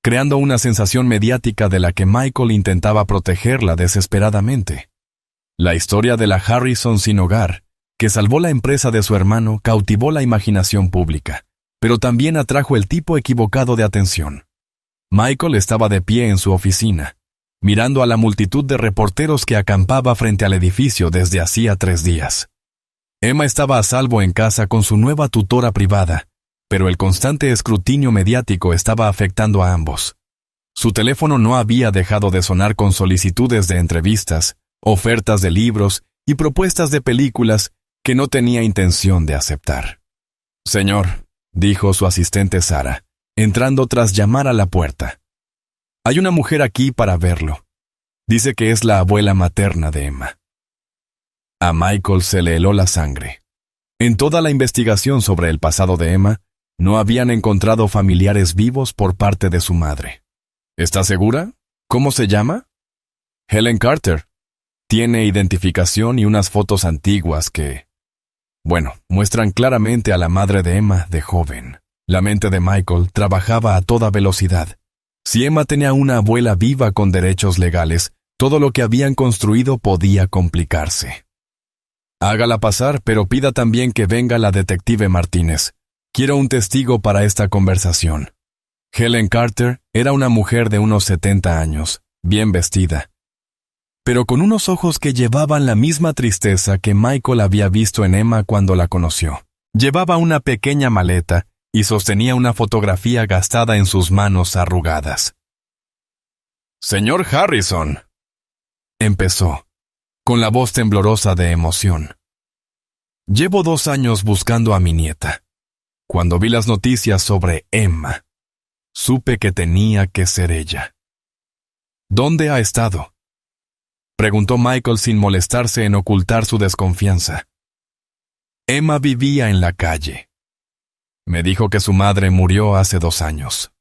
Speaker 1: creando una sensación mediática de la que Michael intentaba protegerla desesperadamente. La historia de la Harrison sin hogar, que salvó la empresa de su hermano, cautivó la imaginación pública, pero también atrajo el tipo equivocado de atención. Michael estaba de pie en su oficina, mirando a la multitud de reporteros que acampaba frente al edificio desde hacía 3 días. Emma estaba a salvo en casa con su nueva tutora privada, pero el constante escrutinio mediático estaba afectando a ambos. Su teléfono no había dejado de sonar con solicitudes de entrevistas, ofertas de libros y propuestas de películas que no tenía intención de aceptar. «Señor», dijo su asistente Sara, entrando tras llamar a la puerta. «Hay una mujer aquí para verlo. Dice que es la abuela materna de Emma». A Michael se le heló la sangre. En toda la investigación sobre el pasado de Emma, no habían encontrado familiares vivos por parte de su madre. «¿Está segura? ¿Cómo se llama?» «Helen Carter». Tiene identificación y unas fotos antiguas que, bueno, muestran claramente a la madre de Emma de joven. La mente de Michael trabajaba a toda velocidad. Si Emma tenía una abuela viva con derechos legales, todo lo que habían construido podía complicarse. Hágala pasar, pero pida también que venga la detective Martínez. Quiero un testigo para esta conversación. Helen Carter era una mujer de unos 70 años, bien vestida, pero con unos ojos que llevaban la misma tristeza que Michael había visto en Emma cuando la conoció. Llevaba una pequeña maleta y sostenía una fotografía gastada en sus manos arrugadas. «Señor Harrison», empezó, con la voz temblorosa de emoción. «Llevo 2 años buscando a mi nieta. Cuando vi las noticias sobre Emma, supe que tenía que ser ella». «¿Dónde ha estado?», preguntó Michael sin molestarse en ocultar su desconfianza. «Emma vivía en la calle. Me dijo que su madre murió hace 2 años».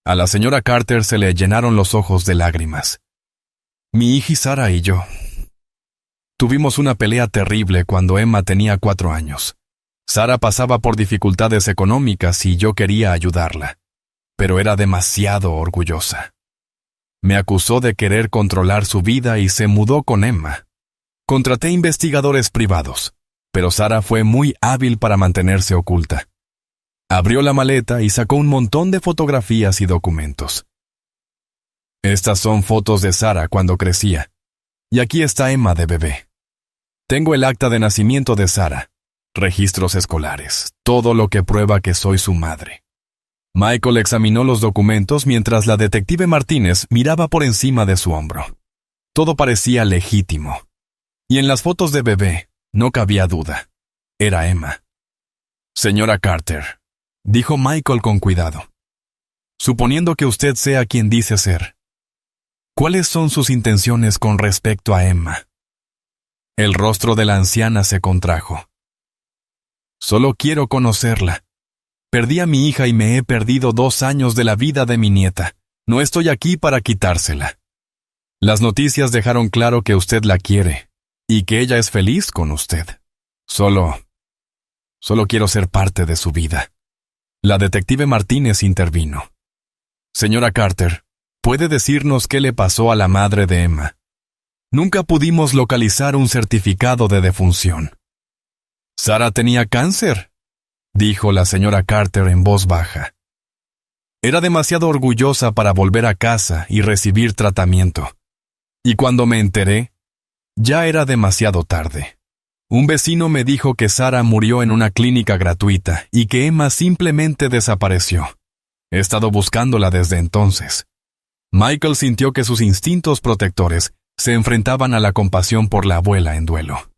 Speaker 1: A la señora Carter se le llenaron los ojos de lágrimas. «Mi hija Sara y yo tuvimos una pelea terrible cuando Emma tenía 4 años. Sara pasaba por dificultades económicas y yo quería ayudarla, pero era demasiado orgullosa. Me acusó de querer controlar su vida y se mudó con Emma. Contraté investigadores privados, pero Sara fue muy hábil para mantenerse oculta. Abrió la maleta y sacó un montón de fotografías y documentos. Estas son fotos de Sara cuando crecía, y aquí está Emma de bebé. Tengo el acta de nacimiento de Sara, registros escolares, todo lo que prueba que soy su madre». Michael examinó los documentos mientras la detective Martínez miraba por encima de su hombro. Todo parecía legítimo. Y en las fotos de bebé no cabía duda. Era Emma. «Señora Carter», dijo Michael con cuidado, «suponiendo que usted sea quien dice ser, ¿cuáles son sus intenciones con respecto a Emma?». El rostro de la anciana se contrajo. «Solo quiero conocerla. Perdí a mi hija y me he perdido 2 años de la vida de mi nieta. No estoy aquí para quitársela. Las noticias dejaron claro que usted la quiere y que ella es feliz con usted. Solo quiero ser parte de su vida». La detective Martínez intervino. «Señora Carter, ¿puede decirnos qué le pasó a la madre de Emma? Nunca pudimos localizar un certificado de defunción». «Sara tenía cáncer», dijo la señora Carter en voz baja. «Era demasiado orgullosa para volver a casa y recibir tratamiento. Y cuando me enteré, ya era demasiado tarde. Un vecino me dijo que Sara murió en una clínica gratuita y que Emma simplemente desapareció. He estado buscándola desde entonces». Michael sintió que sus instintos protectores se enfrentaban a la compasión por la abuela en duelo.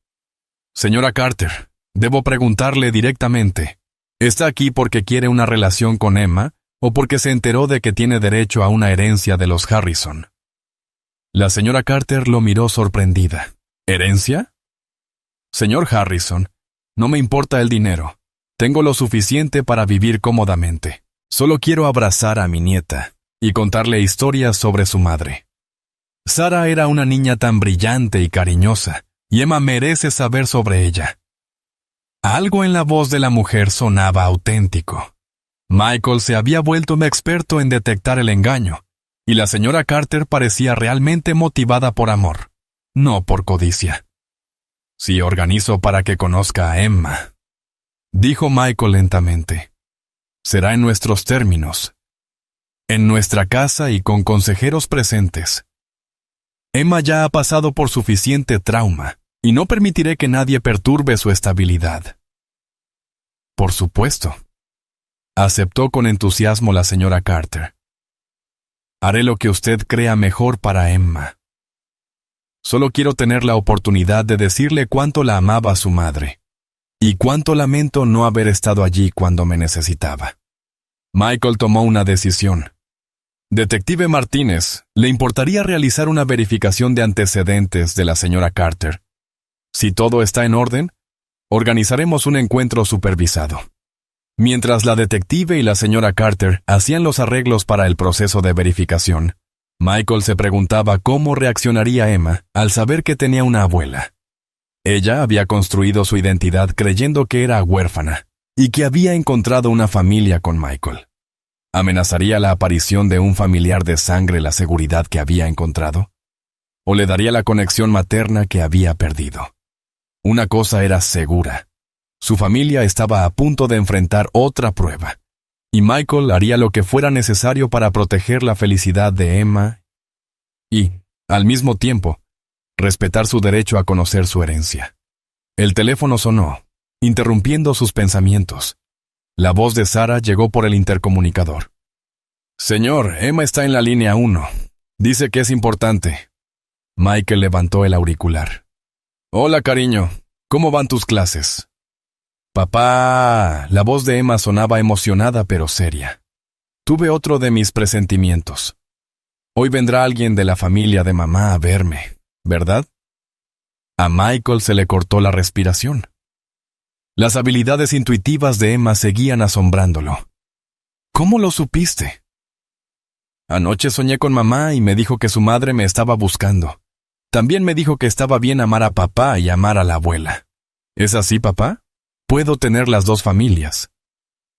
Speaker 1: «Señora Carter, debo preguntarle directamente, ¿está aquí porque quiere una relación con Emma o porque se enteró de que tiene derecho a una herencia de los Harrison?» La señora Carter lo miró sorprendida. «¿Herencia? Señor Harrison, no me importa el dinero. Tengo lo suficiente para vivir cómodamente. Solo quiero abrazar a mi nieta y contarle historias sobre su madre. Sara era una niña tan brillante y cariñosa, y Emma merece saber sobre ella». Algo en la voz de la mujer sonaba auténtico. Michael se había vuelto un experto en detectar el engaño, y la señora Carter parecía realmente motivada por amor, no por codicia. «Si organizo para que conozca a Emma», dijo Michael lentamente, «será en nuestros términos, en nuestra casa y con consejeros presentes. Emma ya ha pasado por suficiente trauma, y no permitiré que nadie perturbe su estabilidad». «Por supuesto», aceptó con entusiasmo la señora Carter. «Haré lo que usted crea mejor para Emma. Solo quiero tener la oportunidad de decirle cuánto la amaba su madre, y cuánto lamento no haber estado allí cuando me necesitaba». Michael tomó una decisión. «Detective Martínez, ¿le importaría realizar una verificación de antecedentes de la señora Carter? Si todo está en orden, organizaremos un encuentro supervisado». Mientras la detective y la señora Carter hacían los arreglos para el proceso de verificación, Michael se preguntaba cómo reaccionaría Emma al saber que tenía una abuela. Ella había construido su identidad creyendo que era huérfana y que había encontrado una familia con Michael. ¿Amenazaría la aparición de un familiar de sangre la seguridad que había encontrado? ¿O le daría la conexión materna que había perdido? Una cosa era segura. Su familia estaba a punto de enfrentar otra prueba, y Michael haría lo que fuera necesario para proteger la felicidad de Emma y, al mismo tiempo, respetar su derecho a conocer su herencia. El teléfono sonó, interrumpiendo sus pensamientos. La voz de Sarah llegó por el intercomunicador. «Señor, Emma está en la línea 1. Dice que es importante». Michael levantó el auricular. «Hola, cariño. ¿Cómo van tus clases?» «Papá», la voz de Emma sonaba emocionada pero seria. «Tuve otro de mis presentimientos. Hoy vendrá alguien de la familia de mamá a verme, ¿verdad?» A Michael se le cortó la respiración. Las habilidades intuitivas de Emma seguían asombrándolo. «¿Cómo lo supiste?» «Anoche soñé con mamá y me dijo que su madre me estaba buscando. También me dijo que estaba bien amar a papá y amar a la abuela. ¿Es así, papá? Puedo tener las dos familias».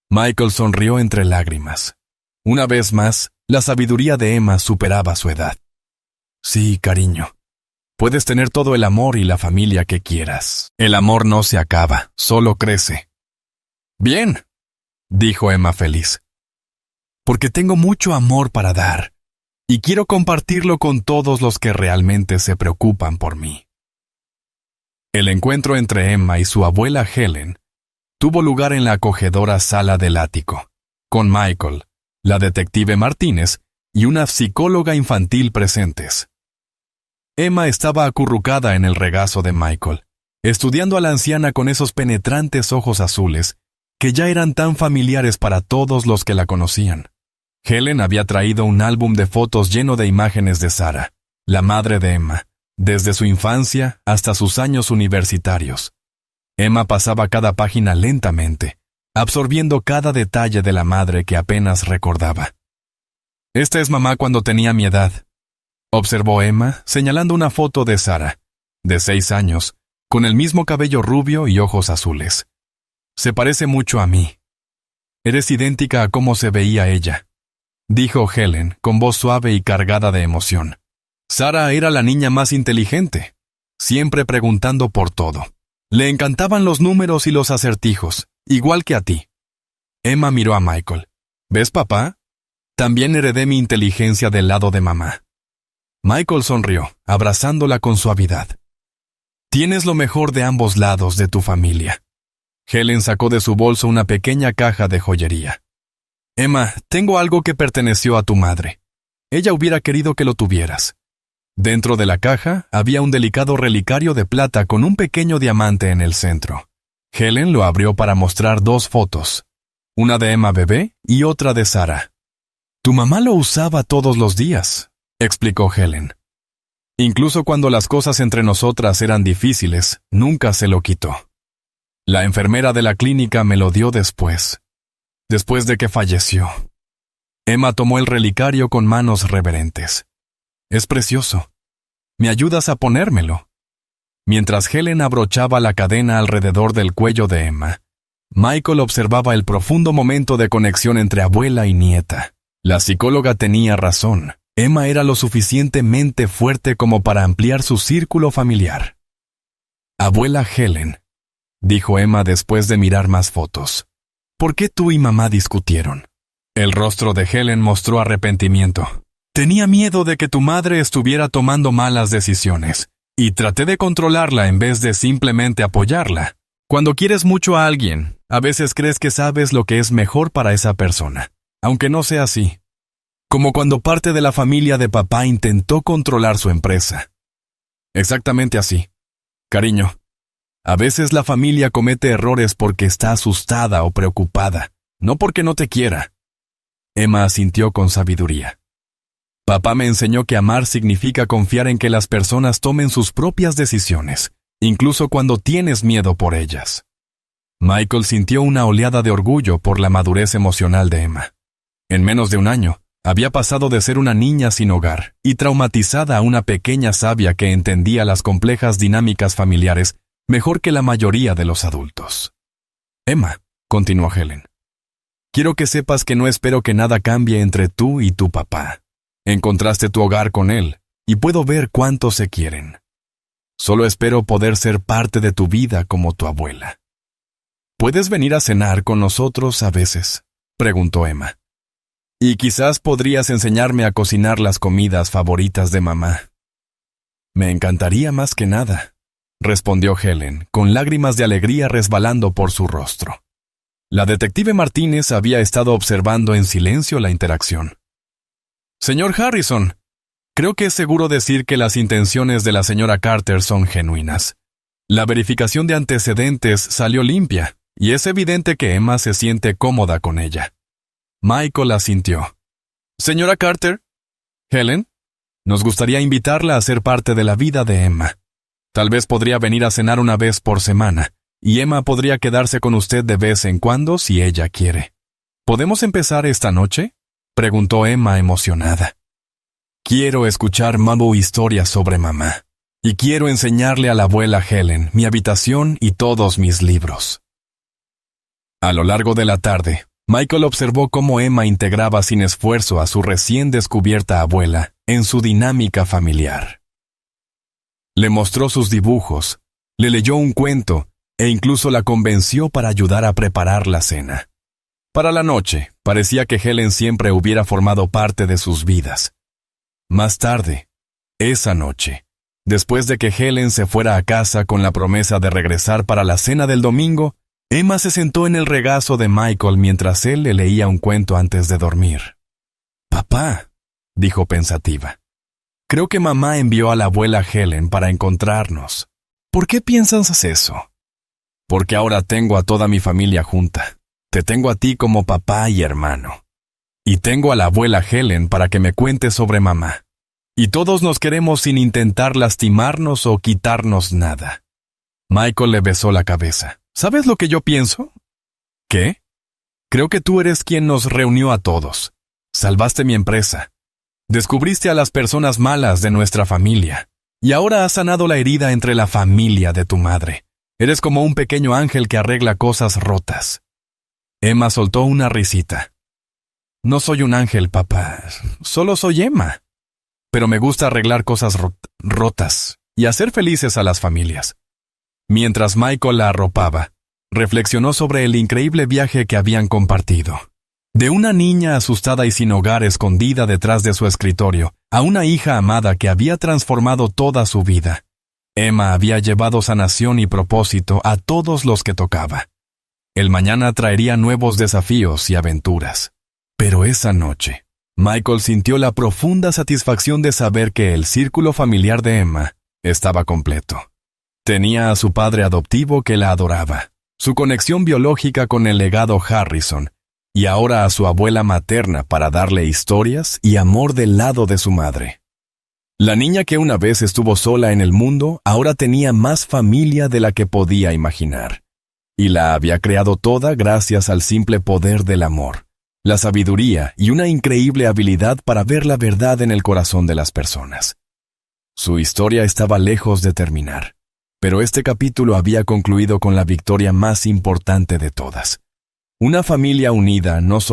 Speaker 1: Michael sonrió entre lágrimas. Una vez más, la sabiduría de Emma superaba su edad. «Sí, cariño. Puedes tener todo el amor y la familia que quieras. El amor no se acaba, solo crece». «Bien», dijo Emma feliz. «Porque tengo mucho amor para dar, y quiero compartirlo con todos los que realmente se preocupan por mí». El encuentro entre Emma y su abuela Helen tuvo lugar en la acogedora sala del ático, con Michael, la detective Martínez y una psicóloga infantil presentes. Emma estaba acurrucada en el regazo de Michael, estudiando a la anciana con esos penetrantes ojos azules que ya eran tan familiares para todos los que la conocían. Helen había traído un álbum de fotos lleno de imágenes de Sarah, la madre de Emma, desde su infancia hasta sus años universitarios. Emma pasaba cada página lentamente, absorbiendo cada detalle de la madre que apenas recordaba. «Esta es mamá cuando tenía mi edad», observó Emma, señalando una foto de Sarah, de 6 años, con el mismo cabello rubio y ojos azules. «Se parece mucho a mí. Eres idéntica a cómo se veía ella», dijo Helen, con voz suave y cargada de emoción. Sarah era la niña más inteligente, siempre preguntando por todo. Le encantaban los números y los acertijos, igual que a ti. Emma miró a Michael. «¿Ves, papá? También heredé mi inteligencia del lado de mamá». Michael sonrió, abrazándola con suavidad. «Tienes lo mejor de ambos lados de tu familia». Helen sacó de su bolso una pequeña caja de joyería. «Emma, tengo algo que perteneció a tu madre. Ella hubiera querido que lo tuvieras». Dentro de la caja había un delicado relicario de plata con un pequeño diamante en el centro. Helen lo abrió para mostrar 2 fotos, una de Emma bebé y otra de Sarah. «Tu mamá lo usaba todos los días», explicó Helen. «Incluso cuando las cosas entre nosotras eran difíciles, nunca se lo quitó. La enfermera de la clínica me lo dio después de que falleció». Emma tomó el relicario con manos reverentes. «Es precioso. ¿Me ayudas a ponérmelo?». Mientras Helen abrochaba la cadena alrededor del cuello de Emma, Michael observaba el profundo momento de conexión entre abuela y nieta. La psicóloga tenía razón. Emma era lo suficientemente fuerte como para ampliar su círculo familiar. «Abuela Helen», dijo Emma después de mirar más fotos, «¿por qué tú y mamá discutieron?». El rostro de Helen mostró arrepentimiento. «Tenía miedo de que tu madre estuviera tomando malas decisiones, y traté de controlarla en vez de simplemente apoyarla. Cuando quieres mucho a alguien, a veces crees que sabes lo que es mejor para esa persona, aunque no sea así. Como cuando parte de la familia de papá intentó controlar su empresa». «Exactamente así. Cariño, a veces la familia comete errores porque está asustada o preocupada, no porque no te quiera». Emma asintió con sabiduría. «Papá me enseñó que amar significa confiar en que las personas tomen sus propias decisiones, incluso cuando tienes miedo por ellas». Michael sintió una oleada de orgullo por la madurez emocional de Emma. En menos de un año, Había pasado de ser una niña sin hogar y traumatizada a una pequeña sabia que entendía las complejas dinámicas familiares mejor que la mayoría de los adultos. Emma, continuó Helen, quiero que sepas que no espero que nada cambie entre tú y tu papá. Encontraste tu hogar con él y puedo ver cuánto se quieren. Solo espero poder ser parte de tu vida como tu abuela. ¿Puedes venir a cenar con nosotros a veces?, preguntó Emma. Y quizás podrías enseñarme a cocinar las comidas favoritas de mamá. Me encantaría más que nada, respondió Helen, con lágrimas de alegría resbalando por su rostro. La detective Martínez había estado observando en silencio la interacción. Señor Harrison, creo que es seguro decir que las intenciones de la señora Carter son genuinas. La verificación de antecedentes salió limpia, y es evidente que Emma se siente cómoda con ella. Michael asintió. Señora Carter, Helen, nos gustaría invitarla a ser parte de la vida de Emma. Tal vez podría venir a cenar una vez por semana, y Emma podría quedarse con usted de vez en cuando si ella quiere. ¿Podemos empezar esta noche?, preguntó Emma emocionada. Quiero escuchar historias sobre mamá, y quiero enseñarle a la abuela Helen mi habitación y todos mis libros. A lo largo de la tarde, Michael observó cómo Emma integraba sin esfuerzo a su recién descubierta abuela en su dinámica familiar. Le mostró sus dibujos, le leyó un cuento e incluso la convenció para ayudar a preparar la cena. Para la noche, parecía que Helen siempre hubiera formado parte de sus vidas. Más tarde, esa noche, después de que Helen se fuera a casa con la promesa de regresar para la cena del domingo, Emma se sentó en el regazo de Michael mientras él le leía un cuento antes de dormir. «Papá», dijo pensativa, «creo que mamá envió a la abuela Helen para encontrarnos. ¿Por qué piensas eso?» «Porque ahora tengo a toda mi familia junta. Te tengo a ti como papá y hermano. Y tengo a la abuela Helen para que me cuente sobre mamá. Y todos nos queremos sin intentar lastimarnos o quitarnos nada». Michael le besó la cabeza. ¿Sabes lo que yo pienso? ¿Qué? Creo que tú eres quien nos reunió a todos. Salvaste mi empresa. Descubriste a las personas malas de nuestra familia. Y ahora has sanado la herida entre la familia de tu madre. Eres como un pequeño ángel que arregla cosas rotas. Emma soltó una risita. No soy un ángel, papá. Solo soy Emma. Pero me gusta arreglar cosas rotas y hacer felices a las familias. Mientras Michael la arropaba, reflexionó sobre el increíble viaje que habían compartido. De una niña asustada y sin hogar escondida detrás de su escritorio, a una hija amada que había transformado toda su vida. Emma había llevado sanación y propósito a todos los que tocaba. El mañana traería nuevos desafíos y aventuras. Pero esa noche, Michael sintió la profunda satisfacción de saber que el círculo familiar de Emma estaba completo. Tenía a su padre adoptivo que la adoraba, su conexión biológica con el legado Harrison, y ahora a su abuela materna para darle historias y amor del lado de su madre. La niña que una vez estuvo sola en el mundo ahora tenía más familia de la que podía imaginar, y la había creado toda gracias al simple poder del amor, la sabiduría y una increíble habilidad para ver la verdad en el corazón de las personas. Su historia estaba lejos de terminar. Pero este capítulo había concluido con la victoria más importante de todas. Una familia unida no solo